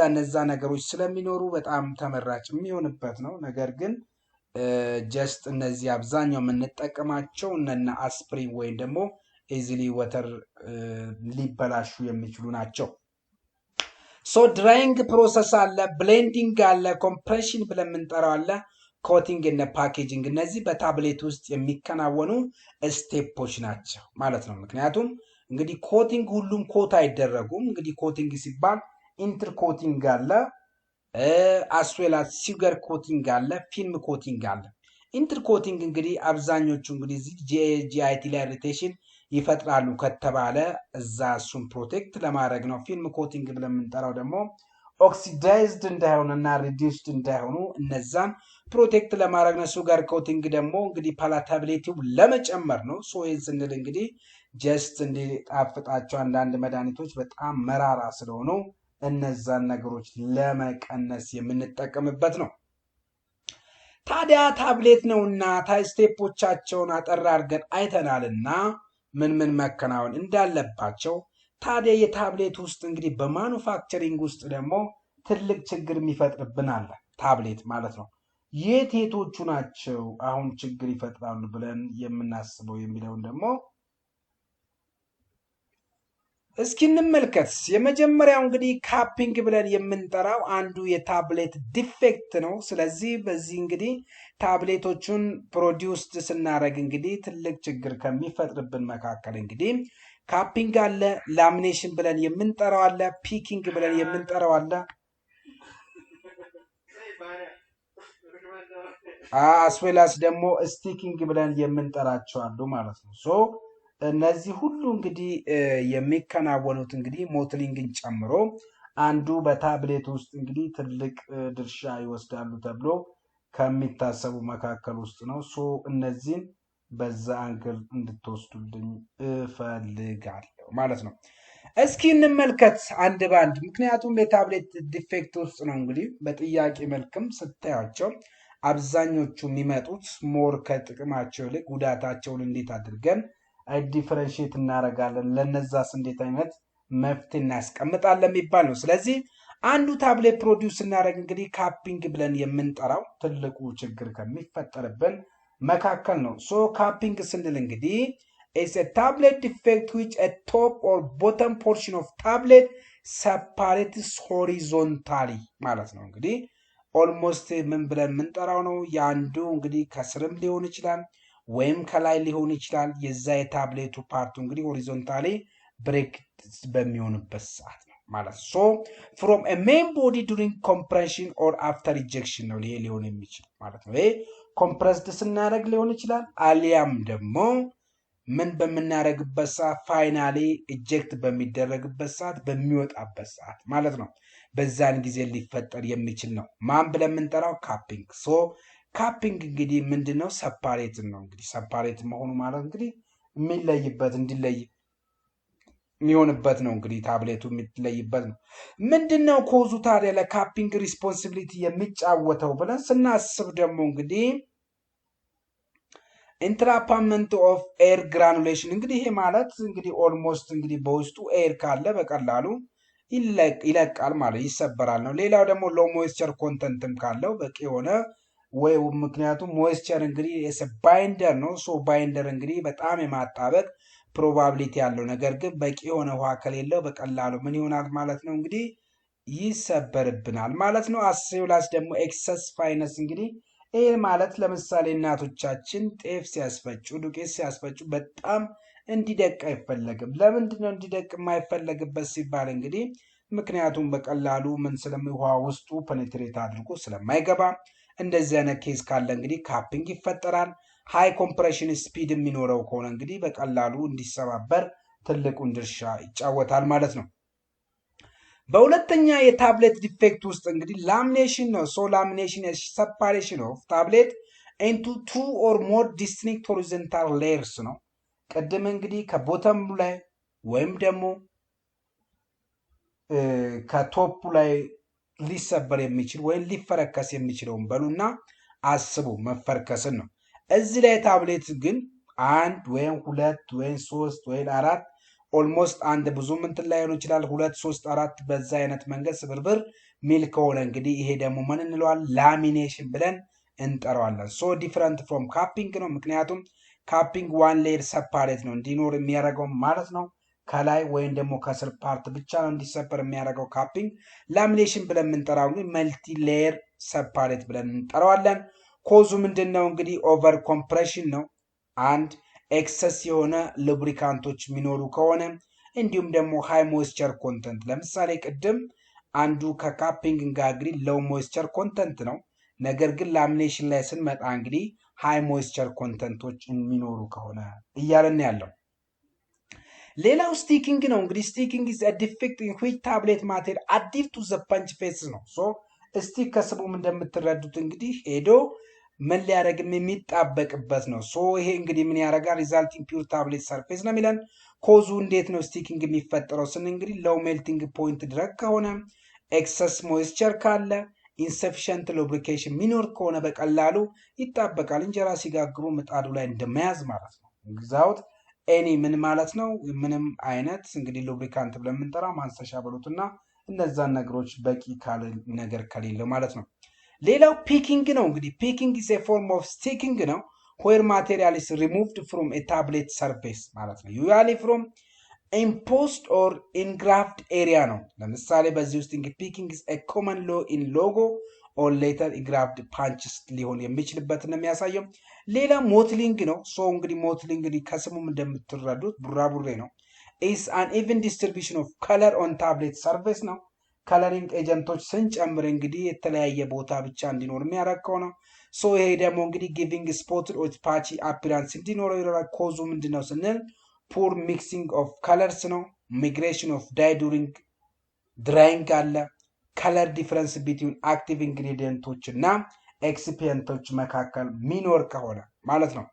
ነገሮች ስለሚኖሩ በጣም ተመራጭ የሚሆንበት ነው። ነገር ግን ጀስት እነዚህ አብዛኛው የምንጠቀማቸው እነና አስፕሪን ወይም ደግሞ ኢዚሊ ወተር ሊበላሹ የሚችሉ ናቸው። ሶ ድራይንግ ፕሮሰስ አለ፣ ብሌንዲንግ አለ፣ ኮምፕሬሽን ብለን የምንጠራው አለ፣ ኮቲንግ እና ፓኬጂንግ። እነዚህ በታብሌት ውስጥ የሚከናወኑ ስቴፖች ናቸው ማለት ነው። ምክንያቱም እንግዲህ ኮቲንግ ሁሉም ኮት አይደረጉም። እንግዲህ ኮቲንግ ሲባል ኢንተር ኮቲንግ አለ፣ አስዌላ ሲገር ኮቲንግ አለ፣ ፊልም ኮቲንግ አለ። ኢንተር ኮቲንግ እንግዲህ አብዛኞቹ እንግዲህ ጂአይቲ ላይ ኢሪቴሽን ይፈጥራሉ ከተባለ እዛ እሱን ፕሮቴክት ለማድረግ ነው። ፊልም ኮቲንግ ብለን የምንጠራው ደግሞ ኦክሲዳይዝድ እንዳይሆኑና ሪዲዩስድ እንዳይሆኑ እነዛን ፕሮቴክት ለማድረግ ነው። ሱጋር ኮቲንግ ደግሞ እንግዲህ ፓላታቢሊቲው ለመጨመር ነው። ሶ ይህን ስንል እንግዲህ ጀስት እንዲጣፍጣቸው አንዳንድ መድኃኒቶች በጣም መራራ ስለሆኑ እነዛን ነገሮች ለመቀነስ የምንጠቀምበት ነው። ታዲያ ታብሌት ነውና ስቴፖቻቸውን አጠር አድርገን አይተናልና ምን ምን መከናወን እንዳለባቸው። ታዲያ የታብሌት ውስጥ እንግዲህ በማኑፋክቸሪንግ ውስጥ ደግሞ ትልቅ ችግር የሚፈጥርብን አለ ታብሌት ማለት ነው። የቶቹ ናቸው አሁን ችግር ይፈጥራሉ ብለን የምናስበው የሚለውን ደግሞ እስኪ እንመልከት። የመጀመሪያው እንግዲህ ካፒንግ ብለን የምንጠራው አንዱ የታብሌት ዲፌክት ነው። ስለዚህ በዚህ እንግዲህ ታብሌቶቹን ፕሮዲውስድ ስናደርግ እንግዲህ ትልቅ ችግር ከሚፈጥርብን መካከል እንግዲህ ካፒንግ አለ፣ ላሚኔሽን ብለን የምንጠራው አለ፣ ፒኪንግ ብለን የምንጠራው አለ፣ አስዌላስ ደግሞ ስቲኪንግ ብለን የምንጠራቸው አሉ ማለት ነው። ሶ እነዚህ ሁሉ እንግዲህ የሚከናወኑት እንግዲህ ሞትሊንግን ጨምሮ አንዱ በታብሌት ውስጥ እንግዲህ ትልቅ ድርሻ ይወስዳሉ ተብሎ ከሚታሰቡ መካከል ውስጥ ነው። ሶ እነዚህን በዛ አንግል እንድትወስዱልኝ እፈልጋለሁ ማለት ነው። እስኪ እንመልከት አንድ ባንድ። ምክንያቱም የታብሌት ዲፌክት ውስጥ ነው እንግዲህ በጥያቄ መልክም ስታያቸው አብዛኞቹ የሚመጡት ሞር ከጥቅማቸው ይልቅ ጉዳታቸውን እንዴት አድርገን ዲፈረንሺየት እናደርጋለን፣ ለነዛስ እንዴት አይነት መፍትሄ እናስቀምጣለን የሚባል ነው። ስለዚህ አንዱ ታብሌት ፕሮዲውስ እናደርግ እንግዲህ ካፒንግ ብለን የምንጠራው ትልቁ ችግር ከሚፈጠርብን መካከል ነው። ሶ ካፒንግ ስንል እንግዲህ is a tablet defect which a top or bottom portion of tablet separates horizontally ማለት ነው። እንግዲህ ኦልሞስት ምን ብለን የምንጠራው ነው። የአንዱ እንግዲህ ከስርም ሊሆን ይችላል ወይም ከላይ ሊሆን ይችላል። የዛ የታብሌቱ ፓርቱ እንግዲህ ሆሪዞንታሊ ብሬክ በሚሆንበት ሰዓት ነው ማለት ሶ ፍሮም a main body during compression or after ejection ነው ይሄ ሊሆን የሚችል ማለት ነው። ይሄ ኮምፕረስድ ስናደርግ ሊሆን ይችላል፣ አሊያም ደግሞ ምን በምናደርግበት ሰዓት ፋይናሊ ኢጀክት በሚደረግበት ሰዓት በሚወጣበት ሰዓት ማለት ነው። በዛን ጊዜ ሊፈጠር የሚችል ነው ማን ብለን የምንጠራው ካፒንግ። ሶ ካፒንግ እንግዲህ ምንድነው? ሰፓሬት ነው። እንግዲህ ሰፓሬት መሆኑ ማለት እንግዲህ የሚለይበት እንዲለይ የሚሆንበት ነው። እንግዲህ ታብሌቱ የሚለይበት ነው። ምንድነው ኮዙ ታዲያ ለካፒንግ ሪስፖንሲቢሊቲ የሚጫወተው ብለን ስናስብ ደግሞ እንግዲህ ኢንትራፓመንት ኦፍ ኤር ግራኑሌሽን እንግዲህ ይሄ ማለት እንግዲህ ኦልሞስት እንግዲህ በውስጡ ኤር ካለ በቀላሉ ይለቃል ማለት ይሰበራል ነው። ሌላው ደግሞ ሎ ሞይስቸር ኮንተንትም ካለው በቂ የሆነ ወይ ምክንያቱም ሞይስቸር እንግዲህ ባይንደር ነው። ሶ ባይንደር እንግዲህ በጣም የማጣበቅ ፕሮባቢሊቲ ያለው ነገር ግን በቂ የሆነ ውሃ ከሌለው በቀላሉ ምን ይሆናል ማለት ነው እንግዲህ ይሰበርብናል ማለት ነው። አስዌላስ ደግሞ ኤክሰስ ፋይነስ እንግዲህ ይሄ ማለት ለምሳሌ እናቶቻችን ጤፍ ሲያስፈጩ ዱቄት ሲያስፈጩ በጣም እንዲደቅ አይፈለግም። ለምንድን ነው እንዲደቅ የማይፈለግበት ሲባል እንግዲህ ምክንያቱም በቀላሉ ምን ውሃ ውስጡ ፔኔትሬት አድርጎ ስለማይገባ እንደዚህ አይነት ኬዝ ካለ እንግዲህ ካፒንግ ይፈጠራል። ሃይ ኮምፕሬሽን ስፒድ የሚኖረው ከሆነ እንግዲህ በቀላሉ እንዲሰባበር ትልቁን ድርሻ ይጫወታል ማለት ነው። በሁለተኛ የታብሌት ዲፌክት ውስጥ እንግዲህ ላሚኔሽን ነው። ሶ ላሚኔሽን ሰፓሬሽን ኦፍ ታብሌት ኢንቱ ቱ ኦር ሞር ዲስቲንክት ሆሪዞንታል ሌየርስ ነው። ቅድም እንግዲህ ከቦተም ላይ ወይም ደግሞ ከቶፑ ላይ ሊሰበር የሚችል ወይም ሊፈረከስ የሚችለውን በሉና አስቡ መፈርከስን ነው። እዚህ ላይ ታብሌት ግን አንድ ወይም ሁለት ወይም ሶስት ወይም አራት ኦልሞስት አንድ ብዙ ምንትን ላይ ሆኖ ይችላል 2 3 4 በዛ አይነት መንገድ ስብርብር ሚል ከሆነ እንግዲህ ይሄ ደግሞ ምን እንለዋል ላሚኔሽን ብለን እንጠራዋለን። ሶ ዲፈረንት ፍሮም ካፒንግ ነው። ምክንያቱም ካፒንግ ዋን ሌየር ሰፓሬት ነው እንዲኖር የሚያደርገው ማለት ነው። ከላይ ወይም ደግሞ ከስር ፓርት ብቻ ነው እንዲሰበር የሚያደርገው ካፒንግ። ላሚኔሽን ብለን የምንጠራው ግን መልቲ ሌየር ሰፓሬት ብለን እንጠራዋለን። ኮዙ ምንድን ነው እንግዲህ ኦቨር ኮምፕሬሽን ነው። አንድ ኤክሰስ የሆነ ሉብሪካንቶች የሚኖሩ ከሆነ እንዲሁም ደግሞ ሃይ ሞይስቸር ኮንተንት፣ ለምሳሌ ቅድም አንዱ ከካፒንግ ጋር እንግዲህ ሎው ሞይስቸር ኮንተንት ነው። ነገር ግን ላሚኔሽን ላይ ስንመጣ እንግዲህ ሃይ ሞይስቸር ኮንተንቶች የሚኖሩ ከሆነ እያለን ያለው። ሌላው ስቲኪንግ ነው። እንግዲህ ስቲኪንግ ኢዝ አ ዲፌክት ኢን ዊች ታብሌት ማቴሪያል አዲቭ ቱ ዘ ፐንች ፌስ ነው። ሶ ስቲክ ከስሙም እንደምትረዱት እንግዲህ ሄዶ ምን ሊያደርግም የሚጣበቅበት ነው። ሶ ይሄ እንግዲህ ምን ያደርጋል? ሪዛልቲንግ ፒውር ታብሌት ሰርፌስ ነው የሚለን። ኮዙ እንዴት ነው ስቲኪንግ የሚፈጠረው ስን እንግዲህ ሎው ሜልቲንግ ፖይንት ድረግ ከሆነ፣ ኤክሰስ ሞይስቸር ካለ፣ ኢንሰፊሽንት ሉብሪኬሽን ሚኖር ከሆነ በቀላሉ ይጣበቃል። እንጀራ ሲጋግሩ ምጣዱ ላይ እንደመያዝ ማለት ነው። ዊዛውት ኤኒ ምን ማለት ነው? ምንም አይነት እንግዲህ ሉብሪካንት ብለን የምንጠራ ማንሰሻ በሉትና እነዛን ነገሮች በቂ ነገር ከሌለው ማለት ነው። ሌላው ፒኪንግ ነው። እንግዲህ ፒኪንግ ኢዝ ኤ ፎርም ኦፍ ስቲኪንግ ነው ዌር ማቴሪያል ኢዝ ሪሙቭድ ፍሮም ኤ ታብሌት ሰርፌስ ማለት ነው። ዩዛሊ ፍሮም ኢምፖስድ ኦር ኢንግራፍድ ኤሪያ ነው። ለምሳሌ በዚህ ውስጥ እንግዲህ ፒኪንግ ኢዝ ኤ ኮመን ሎ ኢን ሎጎ ኦር ሌተር ኢንግራፍድ ፓንችስ ሊሆን የሚችልበትን ነው የሚያሳየው። ሌላ ሞትሊንግ ነው። ሶ እንግዲህ ሞትሊንግ እንግዲህ ከስሙም እንደምትረዱት ቡራቡሬ ነው። ኢዝ አን ኢቨን ዲስትሪቢዩሽን ኦፍ ከለር ኦን ታብሌት ሰርፌስ ነው። ከለሪንግ ኤጀንቶች ስንጨምር እንግዲህ የተለያየ ቦታ ብቻ እንዲኖር የሚያደርገው ነው። ሶ ይሄ ደግሞ እንግዲህ ጊቪንግ ስፖትድ ኦር ፓቺ አፒራንስ እንዲኖረው ይረዳል። ኮዙ ምንድን ነው ስንል ፑር ሚክሲንግ ኦፍ ከለርስ ነው። ሚግሬሽን ኦፍ ዳይ ዱሪንግ ድራይንግ አለ። ከለር ዲፍረንስ ቢትዊን አክቲቭ ኢንግሪዲየንቶች እና ኤክስፒየንቶች መካከል ሚኖር ከሆነ ማለት ነው።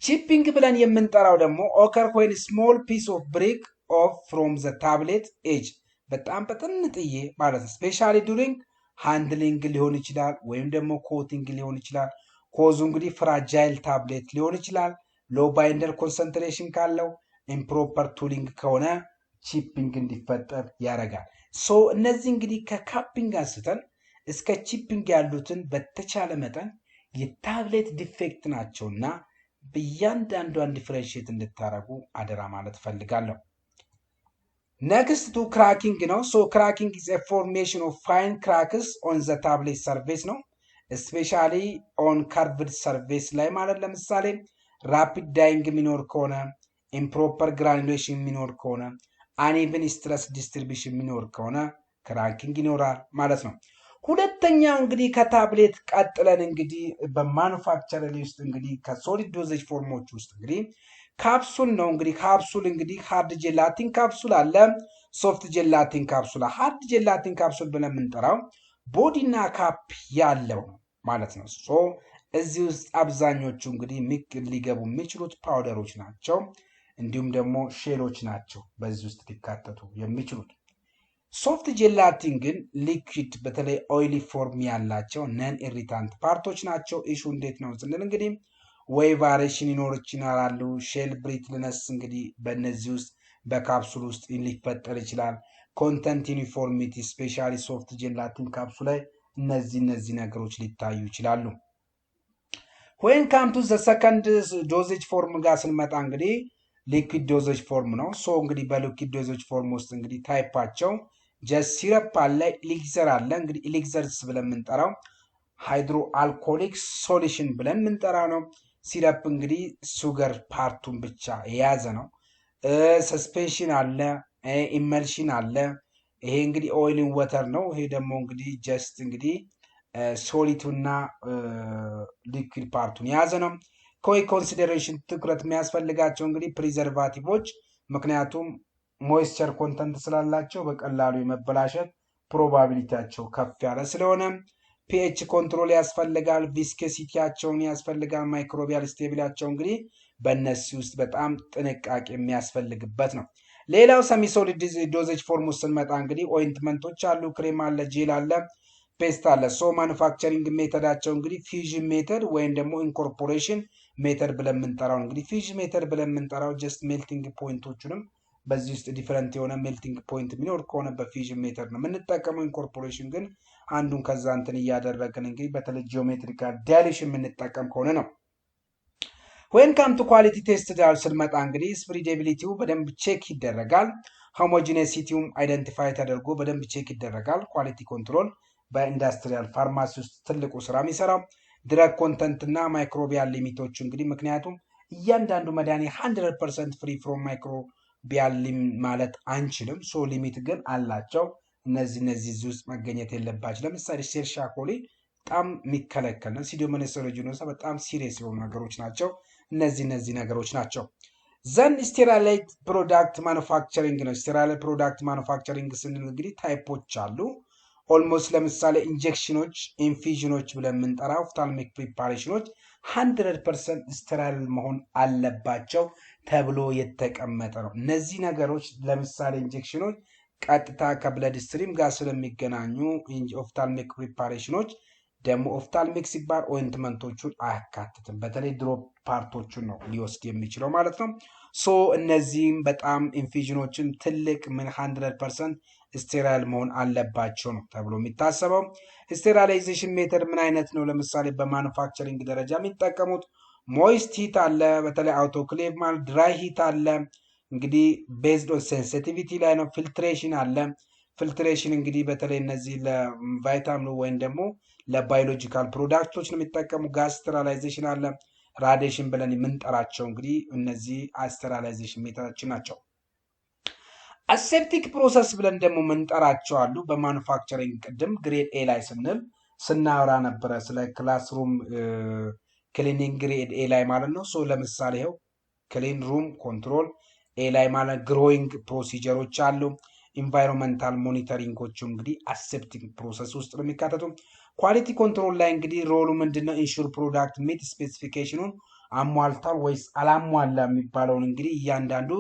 ቺፒንግ ብለን የምንጠራው ደግሞ ኦከር ዌን ስሞል ፒስ ኦፍ ብሪክ ኦፍ ፍሮም ዘ ታብሌት ኤጅ በጣም በጥንጥዬ ማለት ነው። ስፔሻሊ ዱሪንግ ሃንድሊንግ ሊሆን ይችላል ወይም ደግሞ ኮቲንግ ሊሆን ይችላል። ኮዙ እንግዲህ ፍራጃይል ታብሌት ሊሆን ይችላል። ሎ ባይንደር ኮንሰንትሬሽን ካለው፣ ኢምፕሮፐር ቱሊንግ ከሆነ ቺፒንግ እንዲፈጠር ያደርጋል። ሶ እነዚህ እንግዲህ ከካፒንግ አንስተን እስከ ቺፒንግ ያሉትን በተቻለ መጠን የታብሌት ዲፌክት ናቸውና በእያንዳንዷን ዲፍረንሽት እንድታረጉ አደራ ማለት ፈልጋለሁ። ኔክስት ቱ ክራኪንግ ነው። ሶ ክራኪንግ ኢዝ ኤ ፎርሜሽን ኦፍ ፋይን ክራክስ ኦን ዘ ታብሌት ሰርፌስ ነው። ስፔሻሊ ኦን ከርቭድ ሰርፌስ ላይ ማለት ለምሳሌ ራፒድ ዳይንግ የሚኖር ከሆነ፣ ኢምፕሮፐር ግራኑሌሽን የሚኖር ከሆነ፣ አንኢቨን ስትረስ ዲስትሪቢሽን የሚኖር ከሆነ ክራኪንግ ይኖራል ማለት ነው። ሁለተኛው እንግዲህ ከታብሌት ቀጥለን እንግዲህ በማኑፋክቸር ውስጥ እንግዲህ ከሶሊድ ዶዜጅ ፎርሞች ውስጥ እንግዲህ ካፕሱል ነው። እንግዲህ ካፕሱል እንግዲህ ሃርድ ጄላቲን ካፕሱል አለ፣ ሶፍት ጄላቲን ካፕሱል። ሃርድ ጄላቲን ካፕሱል ብለን የምንጠራው ቦዲና ካፕ ያለው ማለት ነው። ሶ እዚህ ውስጥ አብዛኞቹ እንግዲህ ሊገቡ የሚችሉት ፓውደሮች ናቸው፣ እንዲሁም ደግሞ ሼሎች ናቸው በዚህ ውስጥ ሊካተቱ የሚችሉት። ሶፍት ጄላቲን ግን ሊኩዊድ በተለይ ኦይሊ ፎርም ያላቸው ነን ኢሪታንት ፓርቶች ናቸው። ኢሹ እንዴት ነው ስንል እንግዲህ ወይ ቫሪዬሽን ይኖራሉ። ሼል ብሪትልነስ እንግዲህ በእነዚህ ውስጥ በካፕሱል ውስጥ ሊፈጠር ይችላል። ኮንተንት ዩኒፎርሚቲ ስፔሻሊ ሶፍት ጄላቲን ካፕሱል ላይ እነዚህ ነገሮች ሊታዩ ይችላሉ። ወይን ካምቱ ዘ ሰከንድ ዶዜጅ ፎርም ጋር ስንመጣ እንግዲህ ሊኩዊድ ዶዜጅ ፎርም ነው። ሶ እንግዲህ በሊኩዊድ ዶዜጅ ፎርም ውስጥ እንግዲህ ታይፓቸው ጀስት ሲረፕ አለ፣ ኢሊክዘር አለ። እንግዲህ ኢሊክዘርስ ብለን የምንጠራው ሃይድሮ አልኮሊክ ሶሉሽን ብለን የምንጠራው ነው። ሲረፕ እንግዲህ ሱገር ፓርቱን ብቻ የያዘ ነው። ሰስፔንሽን አለ፣ ኢመልሽን አለ። ይሄ እንግዲህ ኦይልን ወተር ነው። ይሄ ደግሞ እንግዲህ ጀስት እንግዲህ ሶሊቱና ሊኩዊድ ፓርቱን የያዘ ነው። ኮይ ኮንሲደሬሽን ትኩረት የሚያስፈልጋቸው እንግዲህ ፕሪዘርቫቲቮች፣ ምክንያቱም ሞይስቸር ኮንተንት ስላላቸው በቀላሉ የመበላሸት ፕሮባቢሊቲያቸው ከፍ ያለ ስለሆነ ፒኤች ኮንትሮል ያስፈልጋል። ቪስኬሲቲያቸውን ያስፈልጋል። ማይክሮቢያል ስቴቢላቸው እንግዲህ በእነዚህ ውስጥ በጣም ጥንቃቄ የሚያስፈልግበት ነው። ሌላው ሰሚሶሊድ ዶዜጅ ፎርም ውስጥ ስንመጣ እንግዲህ ኦይንትመንቶች አሉ፣ ክሬም አለ፣ ጄል አለ፣ ፔስት አለ። ሶ ማኑፋክቸሪንግ ሜተዳቸው እንግዲህ ፊዥን ሜተድ ወይም ደግሞ ኢንኮርፖሬሽን ሜተድ ብለን የምንጠራው እንግዲህ ፊዥን ሜተድ ብለን የምንጠራው ጀስት ሜልቲንግ ፖይንቶቹንም በዚህ ውስጥ ዲፈረንት የሆነ ሜልቲንግ ፖይንት የሚኖር ከሆነ በፊዥን ሜተድ ነው የምንጠቀመው። ኢንኮርፖሬሽን ግን አንዱን ከዛ እንትን እያደረግን እንግዲህ በተለይ ጂኦሜትሪካል ዳይሌሽን የምንጠቀም ከሆነ ነው። when come to quality test ዳል ስንመጣ እንግዲህ ስፕሪዴቢሊቲው በደንብ ቼክ ይደረጋል። ሆሞጂኔሲቲውም አይደንቲፋይ ተደርጎ በደንብ ቼክ ይደረጋል። ኳሊቲ ኮንትሮል በኢንዱስትሪያል ፋርማሲ ውስጥ ትልቁ ስራ የሚሰራው ድረግ ኮንተንት እና ማይክሮቢያል ሊሚቶቹ እንግዲህ ምክንያቱም እያንዳንዱ መድኃኒት 100% ፍሪ ፍሮም ማይክሮቢያል ማለት አንችልም። ሶ ሊሚት ግን አላቸው። እነዚህ ውስጥ መገኘት የለባቸው። ለምሳሌ ሴርሻ ኮሊ በጣም የሚከለከል ነው። ሲዶሞናስ ኦሪጂኖሳ በጣም ሲሪየስ የሆኑ ነገሮች ናቸው። እነዚህ ነገሮች ናቸው። ዘን ስቴራላይት ፕሮዳክት ማኑፋክቸሪንግ ነው። ስቴራላይት ፕሮዳክት ማኑፋክቸሪንግ ስንል እንግዲህ ታይፖች አሉ። ኦልሞስት ለምሳሌ ኢንጀክሽኖች፣ ኢንፊዥኖች ብለን የምንጠራ ኦፍታልሚክ ፕሪፓሬሽኖች 100% ስቴራይል መሆን አለባቸው ተብሎ የተቀመጠ ነው። እነዚህ ነገሮች ለምሳሌ ኢንጀክሽኖች ቀጥታ ከብለድ ስትሪም ጋር ስለሚገናኙ ኦፍታልሚክ ፕሪፓሬሽኖች ደግሞ ኦፍታልሚክ ሲባል ኦይንትመንቶቹን አያካትትም። በተለይ ድሮፕ ፓርቶቹን ነው ሊወስድ የሚችለው ማለት ነው። ሶ እነዚህም በጣም ኢንፊዥኖችን ትልቅ ምን 100% ስቴራይል መሆን አለባቸው ነው ተብሎ የሚታሰበው። ስቴራላይዜሽን ሜተድ ምን አይነት ነው? ለምሳሌ በማኑፋክቸሪንግ ደረጃ የሚጠቀሙት ሞይስት ሂት አለ፣ በተለይ አውቶክሌቭ ማለት ድራይ ሂት አለ። እንግዲህ ቤዝድ ኦን ሴንሲቲቪቲ ላይ ነው። ፊልትሬሽን አለ። ፊልትሬሽን እንግዲህ በተለይ እነዚህ ለቫይታሚን ወይም ደግሞ ለባዮሎጂካል ፕሮዳክቶች ነው የሚጠቀሙ። ጋዝ ስቴራላይዜሽን አለ። ራዲዬሽን ብለን የምንጠራቸው እንግዲህ እነዚህ ስቴራላይዜሽን ሜተዶች ናቸው። አሴፕቲክ ፕሮሰስ ብለን ደግሞ የምንጠራቸው አሉ። በማኑፋክቸሪንግ ቅድም ግሬድ ኤ ላይ ስናወራ ነበረ ስለ ክላስሩም ክሊኒንግ ግሬድ ኤ ላይ ማለት ነው። ሶ ለምሳሌ ይኸው ክሊን ሩም ኮንትሮል ኤ ላይ ማለት ግሮዊንግ ፕሮሲጀሮች አሉ። ኢንቫይሮንመንታል ሞኒተሪንጎቹ እንግዲህ አሴፕቲክ ፕሮሰስ ውስጥ ነው የሚካተቱ። ኳሊቲ ኮንትሮል ላይ እንግዲህ ሮሉ ምንድነው? ኢንሹር ፕሮዳክት ሚት ስፔሲፊኬሽኑን አሟልቷል ወይስ አላሟላ የሚባለውን እንግዲህ እያንዳንዱ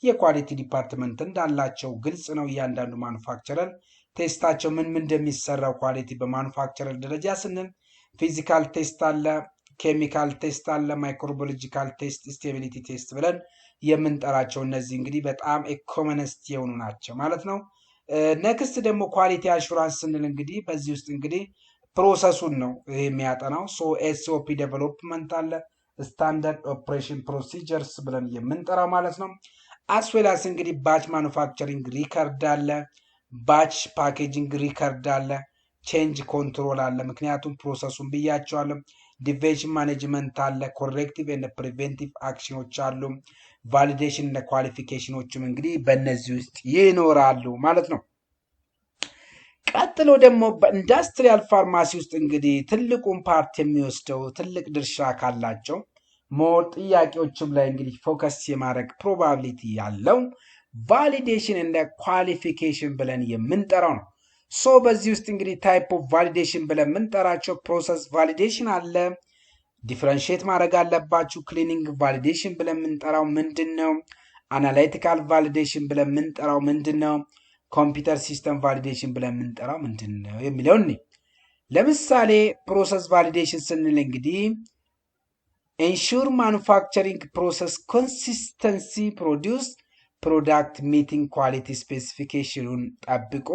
የኳሊቲ ዲፓርትመንት እንዳላቸው ግልጽ ነው። እያንዳንዱ ማኑፋክቸረር ቴስታቸው ምን እንደሚሰራው ኳሊቲ በማኑፋክቸረር ደረጃ ስንል ፊዚካል ቴስት አለ፣ ኬሚካል ቴስት አለ፣ ማይክሮቢዮሎጂካል ቴስት፣ ስቴቢሊቲ ቴስት ብለን የምንጠራቸው እነዚህ እንግዲህ በጣም ኮመንስት የሆኑ ናቸው ማለት ነው። ኔክስት ደግሞ ኳሊቲ አሹራንስ ስንል እንግዲህ በዚህ ውስጥ እንግዲህ ፕሮሰሱን ነው የሚያጠናው። ሶ ኤስኦፒ ዴቨሎፕመንት አለ፣ ስታንዳርድ ኦፕሬሽን ፕሮሲጀርስ ብለን የምንጠራው ማለት ነው። አስዌላስ እንግዲህ ባች ማኑፋክቸሪንግ ሪከርድ አለ፣ ባች ፓኬጂንግ ሪከርድ አለ፣ ቼንጅ ኮንትሮል አለ። ምክንያቱም ፕሮሰሱን ብያቸዋለሁ። ዲቪዥን ማኔጅመንት አለ፣ ኮሬክቲቭ እና ፕሪቬንቲቭ አክሽኖች አሉ። ቫሊዴሽን እና ኳሊፊኬሽኖችም እንግዲህ በእነዚህ ውስጥ ይኖራሉ ማለት ነው። ቀጥሎ ደግሞ በኢንዱስትሪያል ፋርማሲ ውስጥ እንግዲህ ትልቁን ፓርት የሚወስደው ትልቅ ድርሻ ካላቸው ሞር ጥያቄዎችም ላይ እንግዲህ ፎከስ የማድረግ ፕሮባቢሊቲ ያለው ቫሊዴሽን እና ኳሊፊኬሽን ብለን የምንጠራው ነው። ሶ በዚህ ውስጥ እንግዲህ ታይፕ ኦፍ ቫሊዴሽን ብለን የምንጠራቸው ፕሮሰስ ቫሊዴሽን አለ። ዲፍረንሺየት ማድረግ አለባችሁ። ክሊኒንግ ቫሊዴሽን ብለን የምንጠራው ምንድን ነው? አናላይቲካል ቫሊዴሽን ብለን የምንጠራው ምንድን ነው? ኮምፒውተር ሲስተም ቫሊዴሽን ብለን የምንጠራው ምንድን ነው የሚለውን ለምሳሌ ፕሮሰስ ቫሊዴሽን ስንል እንግዲህ ኢንሹር ማኑፋክቸሪንግ ፕሮሰስ ኮንሲስተንሲ ፕሮዲውስ ፕሮዳክት ሚቲንግ ኳሊቲ ስፔሲፊኬሽኑን ጠብቆ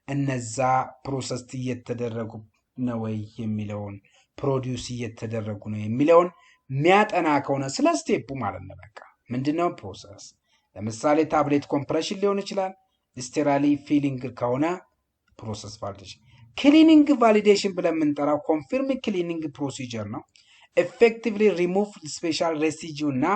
እነዛ ፕሮሰስ እየተደረጉ ነው ወይ የሚለውን ፕሮዲውስ እየተደረጉ ነው የሚለውን የሚያጠና ከሆነ ስለ ስቴፑ ማለት ነው። በቃ ምንድነው ፕሮሰስ? ለምሳሌ ታብሌት ኮምፕሬሽን ሊሆን ይችላል። ስቴራሊ ፊሊንግ ከሆነ ፕሮሰስ ቫሊዴሽን። ክሊኒንግ ቫሊዴሽን ብለን የምንጠራው ኮንፊርም ክሊኒንግ ፕሮሲጀር ነው። ኤፌክቲቭሊ ሪሙቭ ስፔሻል ሬሲጂው እና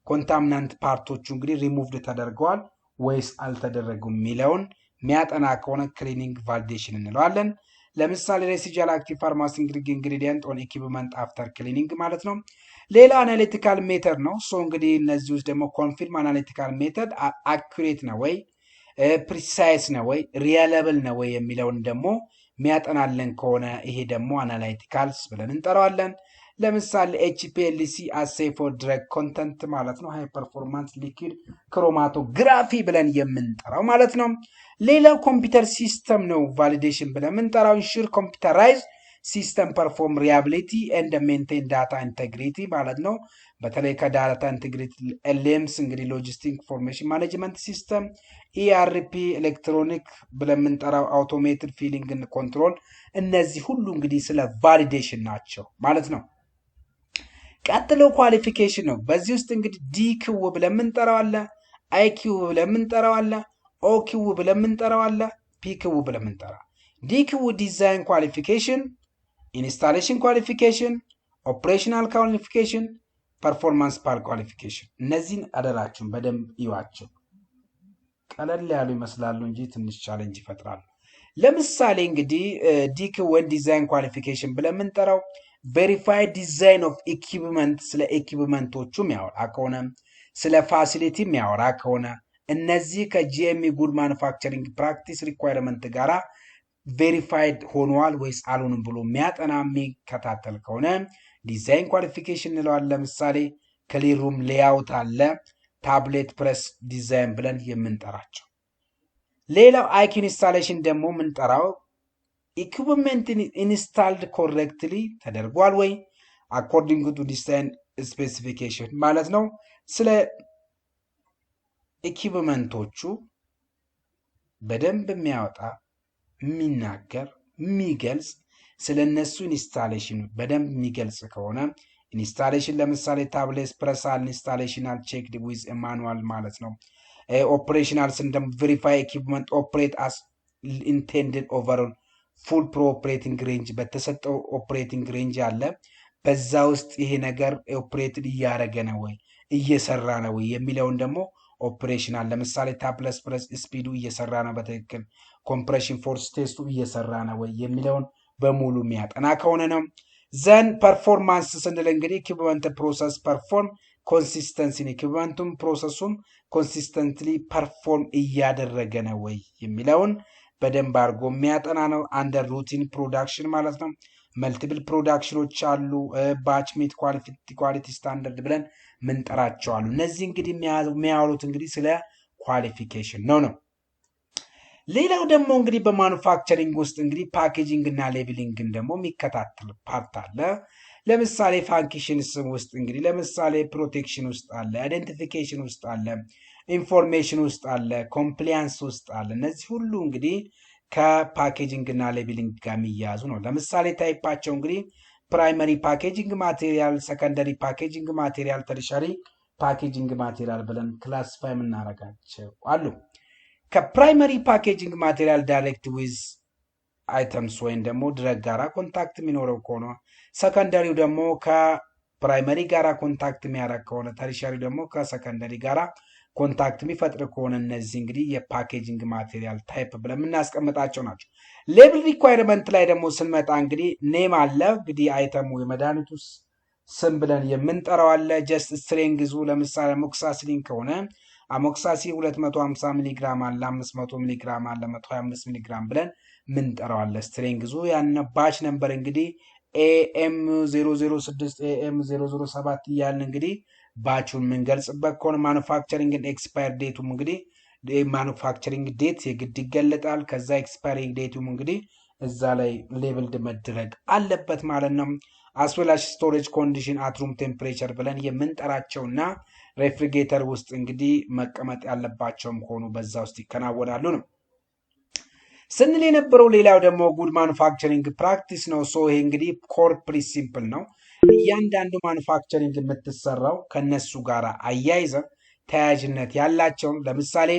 ኮንታሚናንት ፓርቶቹ እንግዲህ ሪሙቭድ ተደርገዋል ወይስ አልተደረጉም የሚለውን የሚያጠና ከሆነ ክሊኒንግ ቫሊዴሽን እንለዋለን። ለምሳሌ ሬሲጂያል አክቲቭ ፋርማሲውቲካል ኢንግሪዲየንት ኦን ኢኩዊፕመንት አፍተር ክሊኒንግ ማለት ነው። ሌላ አናሊቲካል ሜተድ ነው። ሶ እንግዲህ እነዚህ ውስጥ ደግሞ ኮንፊርም አናሊቲካል ሜተድ አኩሬት ነው ወይ ፕሪሳይስ ነው ወይ ሪላብል ነው ወይ የሚለውን ደግሞ የሚያጠናለን ከሆነ ይሄ ደግሞ አናላይቲካልስ ብለን እንጠራዋለን። ለምሳሌ ኤችፒኤልሲ አሴይ ፎር ድረግ ኮንተንት ማለት ነው። ሃይ ፐርፎርማንስ ሊኩዊድ ክሮማቶግራፊ ብለን የምንጠራው ማለት ነው። ሌላው ኮምፒውተር ሲስተም ነው ቫሊዴሽን ብለን የምንጠራው። ኢንሹር ኮምፒውተራይዝ ሲስተም ፐርፎርም ሪያቢሊቲ ኤንድ ሜንቴን ዳታ ኢንቴግሪቲ ማለት ነው። በተለይ ከዳታ ኢንቴግሪቲ ኤልኤምስ እንግዲህ ሎጂስቲክ ኢንፎርሜሽን ማኔጅመንት ሲስተም፣ ኢአርፒ ኤሌክትሮኒክ ብለን የምንጠራው አውቶሜትድ ፊሊንግ ኮንትሮል፣ እነዚህ ሁሉ እንግዲህ ስለ ቫሊዴሽን ናቸው ማለት ነው። ቀጥሎ ኳሊፊኬሽን ነው። በዚህ ውስጥ እንግዲህ ዲክው ብለን የምንጠራው አለ፣ አይኪው ብለን የምንጠራው አለ፣ ኦኪው ብለን የምንጠራው አለ፣ ፒክው ብለን የምንጠራው። ዲክው ዲዛይን ኳሊፊኬሽን፣ ኢንስታሌሽን ኳሊፊኬሽን፣ ኦፕሬሽናል ኳሊፊኬሽን፣ ፐርፎርማንስ ፓር ኳሊፊኬሽን። እነዚህን አደራችሁን በደንብ ይዋቸው። ቀለል ያሉ ይመስላሉ እንጂ ትንሽ ቻሌንጅ ይፈጥራሉ። ለምሳሌ እንግዲህ ዲክው ዲዛይን ኳሊፊኬሽን ብለን የምንጠራው ቬሪፋይድ ዲዛይን ኦፍ ኢኩዊፕመንት፣ ስለ ኢኩዊፕመንቶቹ የሚያወራ ከሆነ ስለ ፋሲሊቲ የሚያወራ ከሆነ እነዚህ ከጂኤምኢ ጉድ ማኑፋክቸሪንግ ፕራክቲስ ሪኳየርመንት ጋራ ቬሪፋይድ ሆኗል ወይስ አልሆንም ብሎ የሚያጠና የሚከታተል ከሆነ ዲዛይን ኳሊፊኬሽን እንለዋለን። ለምሳሌ ክሊን ሩም ሌአውት አለ፣ ታብሌት ፕሬስ ዲዛይን ብለን የምንጠራቸው። ሌላው አይኪ ኢንስታሌሽን ደግሞ የምንጠራው ኢኩዊፕመንት ኢንስታልድ ኮሬክትሊ ተደርጓል ወይ አኮርዲንግ ቱ ዲዛይን ስፔሲፊኬሽን ማለት ነው። ስለ ኢኩዊፕመንቶቹ በደንብ የሚያወጣ የሚናገር የሚገልጽ፣ ስለ እነሱ ኢንስታሌሽን በደንብ የሚገልጽ ከሆነ ኢንስታሌሽን ለምሳሌ ታብሌት ፕረሳል ኢንስታሌሽናል ቼክድ ዊዝ ማኑዋል ማለት ነው። ኦፕሬሽናል ስንደም ቬሪፋይ ኢኩዊፕመንት ኦፕሬት አስ ኢንቴንድድ ኦቨርኦል ፉል ፕሮ ኦፕሬቲንግ ሬንጅ፣ በተሰጠው ኦፕሬቲንግ ሬንጅ አለ፣ በዛ ውስጥ ይሄ ነገር ኦፕሬትድ እያደረገ ነው ወይ እየሰራ ነው ወይ የሚለውን ደግሞ ኦፕሬሽናል ለምሳሌ ታፕለስ ፕረስ ስፒዱ እየሰራ ነው በትክክል፣ ኮምፕሬሽን ፎርስ ቴስቱ እየሰራ ነው ወይ የሚለውን በሙሉ የሚያጠና ከሆነ ነው። ዘን ፐርፎርማንስ ስንል እንግዲህ ኢኩዊፕመንት ፕሮሰስ ፐርፎርም ኮንሲስተንሲ፣ ኢኩዊፕመንቱም ፕሮሰሱም ኮንሲስተንትሊ ፐርፎርም እያደረገ ነው ወይ የሚለውን በደንብ አድርጎ የሚያጠና ነው። አንደር ሩቲን ፕሮዳክሽን ማለት ነው። መልቲፕል ፕሮዳክሽኖች አሉ፣ ባች ሚት ኳሊቲ ስታንዳርድ ብለን ምንጠራቸው አሉ። እነዚህ እንግዲህ የሚያወሩት እንግዲህ ስለ ኳሊፊኬሽን ነው። ሌላው ደግሞ እንግዲህ በማኑፋክቸሪንግ ውስጥ እንግዲህ ፓኬጂንግ እና ሌብሊንግን ደግሞ የሚከታተል ፓርት አለ። ለምሳሌ ፋንክሽንስ ውስጥ እንግዲህ ለምሳሌ ፕሮቴክሽን ውስጥ አለ፣ አይደንቲፊኬሽን ውስጥ አለ፣ ኢንፎርሜሽን ውስጥ አለ፣ ኮምፕሊያንስ ውስጥ አለ። እነዚህ ሁሉ እንግዲህ ከፓኬጂንግ እና ሌብሊንግ ጋር የሚያያዙ ነው። ለምሳሌ ታይፓቸው እንግዲህ ፕራይመሪ ፓኬጂንግ ማቴሪያል፣ ሰከንደሪ ፓኬጂንግ ማቴሪያል፣ ተርሸሪ ፓኬጂንግ ማቴሪያል ብለን ክላሲፋይ የምናደርጋቸው አሉ። ከፕራይመሪ ፓኬጂንግ ማቴሪያል ዳይሬክት ዊዝ አይተምስ ወይም ደግሞ ድረግ ጋራ ኮንታክት የሚኖረው ከሆነ፣ ሰከንደሪው ደግሞ ከፕራይመሪ ጋራ ኮንታክት የሚያደርግ ከሆነ፣ ተርሸሪው ደግሞ ከሰከንደሪ ጋራ ኮንታክት የሚፈጥር ከሆነ እነዚህ እንግዲህ የፓኬጂንግ ማቴሪያል ታይፕ ብለን የምናስቀምጣቸው ናቸው። ሌብል ሪኳይርመንት ላይ ደግሞ ስንመጣ እንግዲህ ኔም አለ፣ እንግዲህ አይተሙ የመድኃኒቱ ስም ብለን የምንጠራው አለ። ጀስት ስትሬንግዙ ለምሳሌ አሞክሳሲሊን ከሆነ አሞክሳሲ 250 ሚሊግራም አለ፣ 500 ሚሊግራም አለ፣ 125 ሚሊግራም ብለን ምንጠራው አለ። ስትሬንግዙ ያን ባች ነምበር እንግዲህ ኤኤም 006 ኤኤም 007 እያልን እንግዲህ ባቹን የምንገልጽበት ከሆነ ማኑፋክቸሪንግ ኤክስፓየር ዴቱም እንግዲህ ማኑፋክቸሪንግ ዴት የግድ ይገለጣል። ከዛ ኤክስፓየሪ ዴቱም እንግዲህ እዛ ላይ ሌብልድ መድረግ አለበት ማለት ነው። አስዌላሽ ስቶሬጅ ኮንዲሽን አትሩም ቴምፕሬቸር ብለን የምንጠራቸውና ሬፍሪጌተር ውስጥ እንግዲህ መቀመጥ ያለባቸውም ሆኑ በዛ ውስጥ ይከናወናሉ ነው ስንል የነበረው። ሌላው ደግሞ ጉድ ማኑፋክቸሪንግ ፕራክቲስ ነው። ሶ ይሄ እንግዲህ ኮር ፕሪንሲፕል ነው። እያንዳንዱ ማኑፋክቸሪንግ የምትሰራው ከነሱ ጋር አያይዘ ተያያዥነት ያላቸውን ለምሳሌ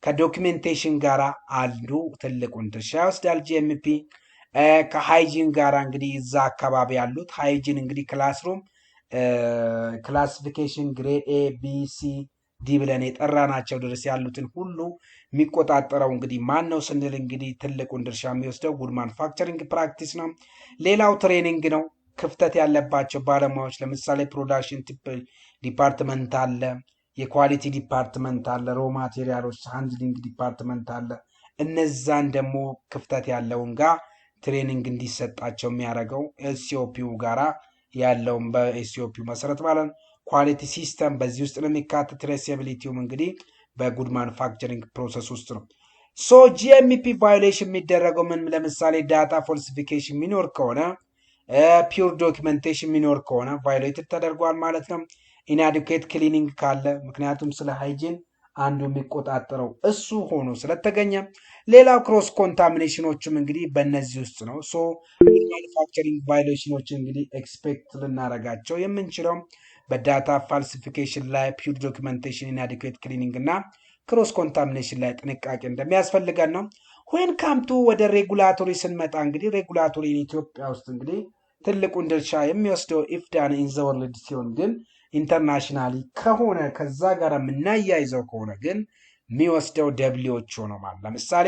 ከዶክሜንቴሽን ጋር አንዱ ትልቁን ድርሻ ይወስዳል ጂኤምፒ። ከሃይጂን ጋር እንግዲህ እዛ አካባቢ ያሉት ሃይጂን እንግዲህ ክላስሩም ክላሲፊኬሽን ግሬድ ኤ ቢ ሲ ዲ ብለን የጠራናቸው ድረስ ያሉትን ሁሉ የሚቆጣጠረው እንግዲህ ማን ነው ስንል እንግዲህ ትልቁን ድርሻ የሚወስደው ጉድ ማኑፋክቸሪንግ ፕራክቲስ ነው። ሌላው ትሬኒንግ ነው። ክፍተት ያለባቸው ባለሙያዎች ለምሳሌ ፕሮዳክሽን ዲፓርትመንት አለ፣ የኳሊቲ ዲፓርትመንት አለ፣ ሮ ማቴሪያሎች ሃንድሊንግ ዲፓርትመንት አለ። እነዛን ደግሞ ክፍተት ያለውን ጋር ትሬኒንግ እንዲሰጣቸው የሚያደርገው ኤስሲኦፒው ጋራ ያለውን በኤስሲኦፒው መሰረት ማለት ነው። ኳሊቲ ሲስተም በዚህ ውስጥ ነው የሚካተት። ትሬሲቢሊቲውም እንግዲህ በጉድ ማኑፋክቸሪንግ ፕሮሰስ ውስጥ ነው። ሶ ጂኤምፒ ቫዮሌሽን የሚደረገው ምን ለምሳሌ ዳታ ፎልሲፊኬሽን የሚኖር ከሆነ ፒውር ዶክመንቴሽን ሚኖር ከሆነ ቫዮሌትድ ተደርጓል ማለት ነው። ኢንአዲኩዌት ክሊኒንግ ካለ ምክንያቱም ስለ ሃይጂን አንዱ የሚቆጣጠረው እሱ ሆኖ ስለተገኘ፣ ሌላው ክሮስ ኮንታሚኔሽኖችም እንግዲህ በእነዚህ ውስጥ ነው። ሶ ማኑፋክቸሪንግ ቫዮሌሽኖች እንግዲህ ኤክስፔክት ልናረጋቸው የምንችለው በዳታ ፋልሲፊኬሽን ላይ፣ ፒውር ዶክመንቴሽን፣ ኢንአዲኩዌት ክሊኒንግ እና ክሮስ ኮንታሚኔሽን ላይ ጥንቃቄ እንደሚያስፈልገን ነው። ዌን ካምቱ ወደ ሬጉላቶሪ ስንመጣ እንግዲህ ሬጉላቶሪ ኢትዮጵያ ውስጥ እንግዲህ ትልቁን ድርሻ የሚወስደው ኢፍዳን ኢን ዘ ወርልድ ሲሆን ግን ኢንተርናሽናሊ ከሆነ ከዛ ጋር የምናያይዘው ከሆነ ግን የሚወስደው ደብሊዎች ነው ማለት። ለምሳሌ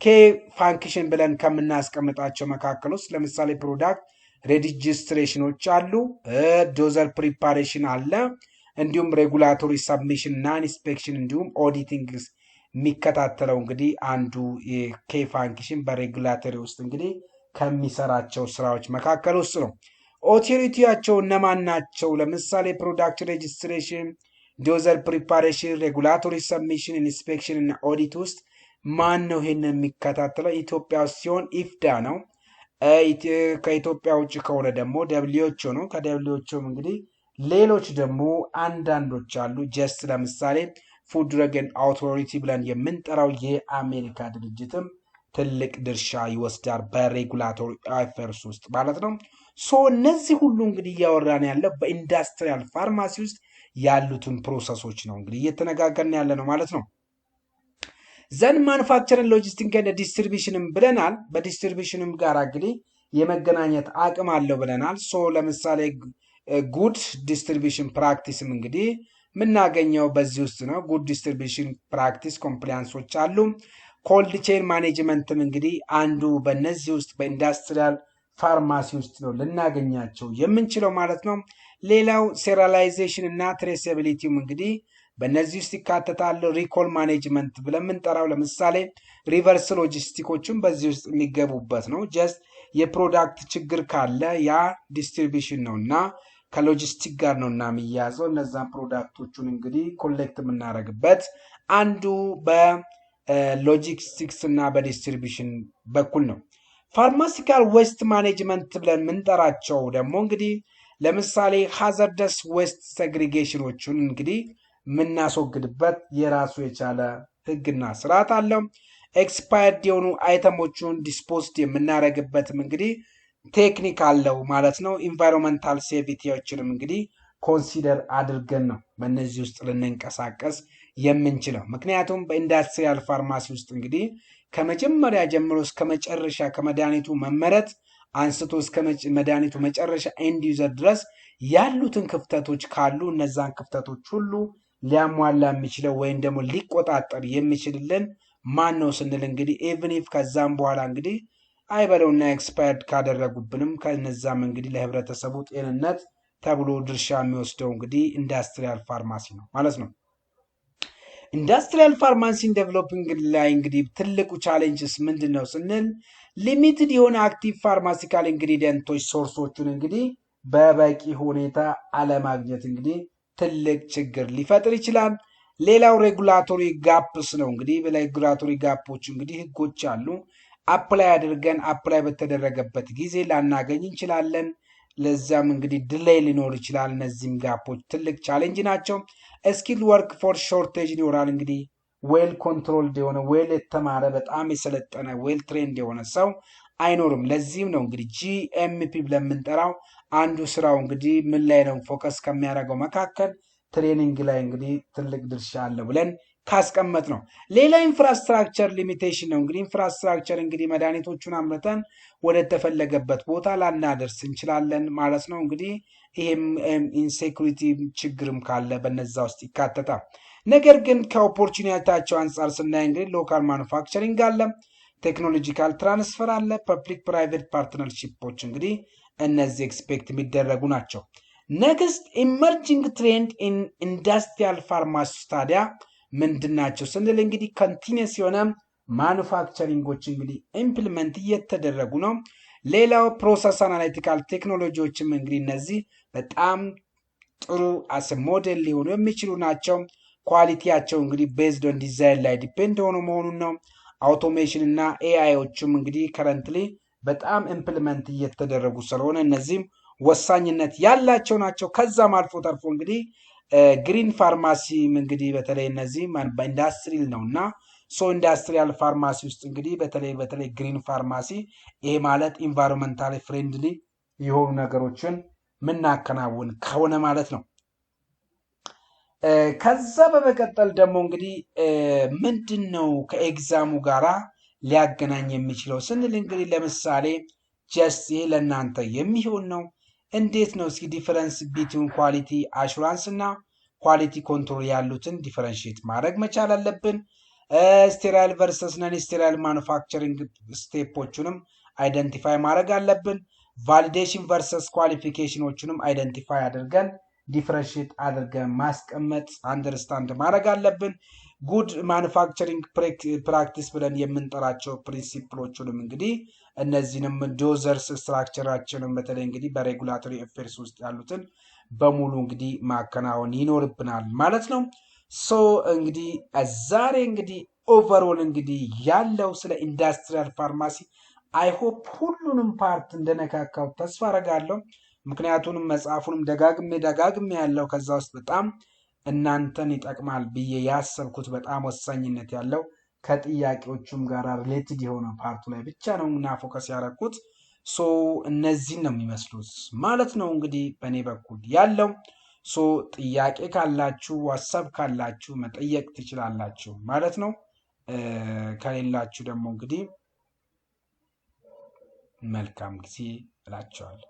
ኬ ፋንክሽን ብለን ከምናስቀምጣቸው መካከል ውስጥ ለምሳሌ ፕሮዳክት ሬጅስትሬሽኖች አሉ፣ ዶዘር ፕሪፓሬሽን አለ፣ እንዲሁም ሬጉላቶሪ ሰብሚሽን እና ኢንስፔክሽን እንዲሁም ኦዲቲንግ የሚከታተለው እንግዲህ አንዱ የኬ ፋንክሽን በሬጉላቶሪ ውስጥ እንግዲህ ከሚሰራቸው ስራዎች መካከል ውስጥ ነው። ኦቶሪቲያቸው እነማን ናቸው? ለምሳሌ ፕሮዳክት ሬጅስትሬሽን፣ ዶዘር ፕሪፓሬሽን፣ ሬጉላቶሪ ሰብሚሽን፣ ኢንስፔክሽን እና ኦዲት ውስጥ ማን ነው ይሄንን የሚከታተለው? ኢትዮጵያ ውስጥ ሲሆን ኢፍዳ ነው። ከኢትዮጵያ ውጭ ከሆነ ደግሞ ደብሊዎች ነው። ከደብሊዎቹም እንግዲህ ሌሎች ደግሞ አንዳንዶች አሉ። ጀስት ለምሳሌ ፉድ ድረግ ኤንድ አውቶሪቲ ብለን የምንጠራው የአሜሪካ ድርጅትም ትልቅ ድርሻ ይወስዳል በሬጉላቶሪ አፌርስ ውስጥ ማለት ነው። ሶ እነዚህ ሁሉ እንግዲህ እያወራን ያለው በኢንዱስትሪያል ፋርማሲ ውስጥ ያሉትን ፕሮሰሶች ነው እንግዲህ እየተነጋገርን ያለ ነው ማለት ነው። ዘን ማኑፋክቸርን ሎጂስቲክ እና ዲስትሪቢሽንም ብለናል። በዲስትሪቢሽንም ጋር እንግዲህ የመገናኘት አቅም አለው ብለናል። ሶ ለምሳሌ ጉድ ዲስትሪቢሽን ፕራክቲስም እንግዲህ የምናገኘው በዚህ ውስጥ ነው። ጉድ ዲስትሪቢሽን ፕራክቲስ ኮምፕላያንሶች አሉ። ኮልድ ቼን ማኔጅመንትም እንግዲህ አንዱ በእነዚህ ውስጥ በኢንዱስትሪያል ፋርማሲ ውስጥ ነው ልናገኛቸው የምንችለው ማለት ነው። ሌላው ሴራላይዜሽን እና ትሬሲቢሊቲም እንግዲህ በእነዚህ ውስጥ ይካተታል። ሪኮል ማኔጅመንት ብለን የምንጠራው ለምሳሌ ሪቨርስ ሎጂስቲኮችም በዚህ ውስጥ የሚገቡበት ነው። ጀስት የፕሮዳክት ችግር ካለ ያ ዲስትሪቢሽን ነው እና ከሎጂስቲክ ጋር ነው እና የሚያዘው እነዛን ፕሮዳክቶቹን እንግዲህ ኮሌክት የምናደርግበት አንዱ በሎጂስቲክስ እና በዲስትሪቢሽን በኩል ነው። ፋርማሲካል ዌስት ማኔጅመንት ብለን የምንጠራቸው ደግሞ እንግዲህ ለምሳሌ ሃዘርደስ ዌስት ሴግሪጌሽኖቹን እንግዲህ የምናስወግድበት የራሱ የቻለ ህግና ስርዓት አለው። ኤክስፓየርድ የሆኑ አይተሞቹን ዲስፖዝድ የምናደርግበትም እንግዲህ ቴክኒክ አለው ማለት ነው። ኢንቫይሮንመንታል ሴቪቲዎችንም እንግዲህ ኮንሲደር አድርገን ነው በእነዚህ ውስጥ ልንንቀሳቀስ የምንችለው። ምክንያቱም በኢንዱስትሪያል ፋርማሲ ውስጥ እንግዲህ ከመጀመሪያ ጀምሮ እስከ መጨረሻ ከመድኃኒቱ መመረት አንስቶ እስከ መድኃኒቱ መጨረሻ ኤንድ ዩዘር ድረስ ያሉትን ክፍተቶች ካሉ እነዛን ክፍተቶች ሁሉ ሊያሟላ የሚችለው ወይም ደግሞ ሊቆጣጠር የሚችልልን ማን ነው ስንል እንግዲህ ኢቭን ኢፍ ከዛም በኋላ እንግዲህ አይበለውና ኤክስፓየርድ ካደረጉብንም ከነዛም እንግዲህ ለህብረተሰቡ ጤንነት ተብሎ ድርሻ የሚወስደው እንግዲህ ኢንዱስትሪያል ፋርማሲ ነው ማለት ነው። ኢንዱስትሪያል ፋርማሲን ዴቨሎፒንግ ላይ እንግዲህ ትልቁ ቻሌንጅስ ምንድን ነው ስንል ሊሚትድ የሆነ አክቲቭ ፋርማሲካል ኢንግሪዲየንቶች ሶርሶቹን እንግዲህ በበቂ ሁኔታ አለማግኘት እንግዲህ ትልቅ ችግር ሊፈጥር ይችላል። ሌላው ሬጉላቶሪ ጋፕስ ነው። እንግዲህ በሬጉላቶሪ ጋፖች እንግዲህ ህጎች አሉ። አፕላይ አድርገን አፕላይ በተደረገበት ጊዜ ላናገኝ እንችላለን። ለዛም እንግዲህ ድሌይ ሊኖር ይችላል። እነዚህም ጋፖች ትልቅ ቻሌንጅ ናቸው። ስኪል ወርክ ፎርስ ሾርቴጅ ይኖራል። እንግዲህ ዌል ኮንትሮልድ የሆነ ዌል የተማረ በጣም የሰለጠነ ዌል ትሬንድ የሆነ ሰው አይኖርም። ለዚህም ነው እንግዲህ ጂኤምፒ ብለን የምንጠራው አንዱ ስራው እንግዲህ ምን ላይ ነው ፎከስ ከሚያደርገው መካከል ትሬኒንግ ላይ እንግዲህ ትልቅ ድርሻ አለ ብለን ካስቀመጥ ነው። ሌላ ኢንፍራስትራክቸር ሊሚቴሽን ነው። እንግዲህ ኢንፍራስትራክቸር እንግዲህ መድኃኒቶቹን አምርተን ወደ ተፈለገበት ቦታ ላናደርስ እንችላለን ማለት ነው። እንግዲህ ይሄም ኢንሴኩሪቲ ችግርም ካለ በነዛ ውስጥ ይካተታል። ነገር ግን ከኦፖርቹኒቲያቸው አንጻር ስናይ እንግዲህ ሎካል ማኑፋክቸሪንግ አለ፣ ቴክኖሎጂካል ትራንስፈር አለ፣ ፐብሊክ ፕራይቬት ፓርትነርሺፖች እንግዲህ እነዚህ ኤክስፔክት የሚደረጉ ናቸው። ኔክስት ኢመርጂንግ ትሬንድ ኢን ኢንዱስትሪያል ፋርማሲ ታዲያ ምንድን ናቸው ስንል እንግዲህ ኮንቲኒየስ የሆነ ማኑፋክቸሪንጎች እንግዲህ ኢምፕሊመንት እየተደረጉ ነው። ሌላው ፕሮሰስ አናሊቲካል ቴክኖሎጂዎችም እንግዲህ እነዚህ በጣም ጥሩ አስ ሞዴል ሊሆኑ የሚችሉ ናቸው። ኳሊቲያቸው እንግዲህ ቤዝድ ኦን ዲዛይን ላይ ዲፔንድ ሆኖ መሆኑን ነው። አውቶሜሽን እና ኤአይዎችም እንግዲህ ከረንትሊ በጣም ኢምፕሊመንት እየተደረጉ ስለሆነ እነዚህም ወሳኝነት ያላቸው ናቸው። ከዛም አልፎ ተርፎ እንግዲህ ግሪን ፋርማሲ እንግዲህ በተለይ እነዚህ በኢንዱስትሪል ነውና ኢንዱስትሪያል ፋርማሲ ውስጥ እንግዲህ በተለይ ግሪን ፋርማሲ ይሄ ማለት ኢንቫይሮንመንታሊ ፍሬንድሊ የሆኑ ነገሮችን ምናከናውን ከሆነ ማለት ነው። ከዛ በመቀጠል ደግሞ እንግዲህ ምንድነው ከኤግዛሙ ጋራ ሊያገናኝ የሚችለው ስንል እንግዲህ ለምሳሌ ጀስት ይሄ ለእናንተ የሚሆን ነው። እንዴት ነው እስኪ ዲፈረንስ ቢትዊን ኳሊቲ አሹራንስ እና ኳሊቲ ኮንትሮል ያሉትን ዲፈረንሺየት ማድረግ መቻል አለብን። ስቴራይል ቨርሰስ ነን ስቴራይል ማኑፋክቸሪንግ ስቴፖቹንም አይደንቲፋይ ማድረግ አለብን። ቫሊዴሽን ቨርሰስ ኳሊፊኬሽኖቹንም አይደንቲፋይ አድርገን ዲፈረንሺየት አድርገን ማስቀመጥ አንደርስታንድ ማድረግ አለብን። ጉድ ማኑፋክቸሪንግ ፕራክቲስ ብለን የምንጠራቸው ፕሪንሲፕሎቹንም እንግዲህ እነዚህንም ዶዘርስ ስትራክቸራችንን በተለይ እንግዲህ በሬጉላቶሪ አፌርስ ውስጥ ያሉትን በሙሉ እንግዲህ ማከናወን ይኖርብናል ማለት ነው። እንግዲህ ዛሬ እንግዲህ ኦቨርኦል እንግዲህ ያለው ስለ ኢንዱስትሪያል ፋርማሲ አይሆፕ ሁሉንም ፓርት እንደነካካው ተስፋ አረጋለሁ። ምክንያቱም መጽሐፉንም ደጋግሜ ያለው ከዛ ውስጥ በጣም እናንተን ይጠቅማል ብዬ ያሰብኩት በጣም ወሳኝነት ያለው ከጥያቄዎቹም ጋር ሪሌትድ የሆነ ፓርቱ ላይ ብቻ ነው እና ፎከስ ያደረኩት። እነዚህን ነው የሚመስሉት ማለት ነው እንግዲህ በእኔ በኩል ያለው። ጥያቄ ካላችሁ ሀሳብ ካላችሁ መጠየቅ ትችላላችሁ ማለት ነው። ከሌላችሁ ደግሞ እንግዲህ መልካም ጊዜ እላችኋለሁ።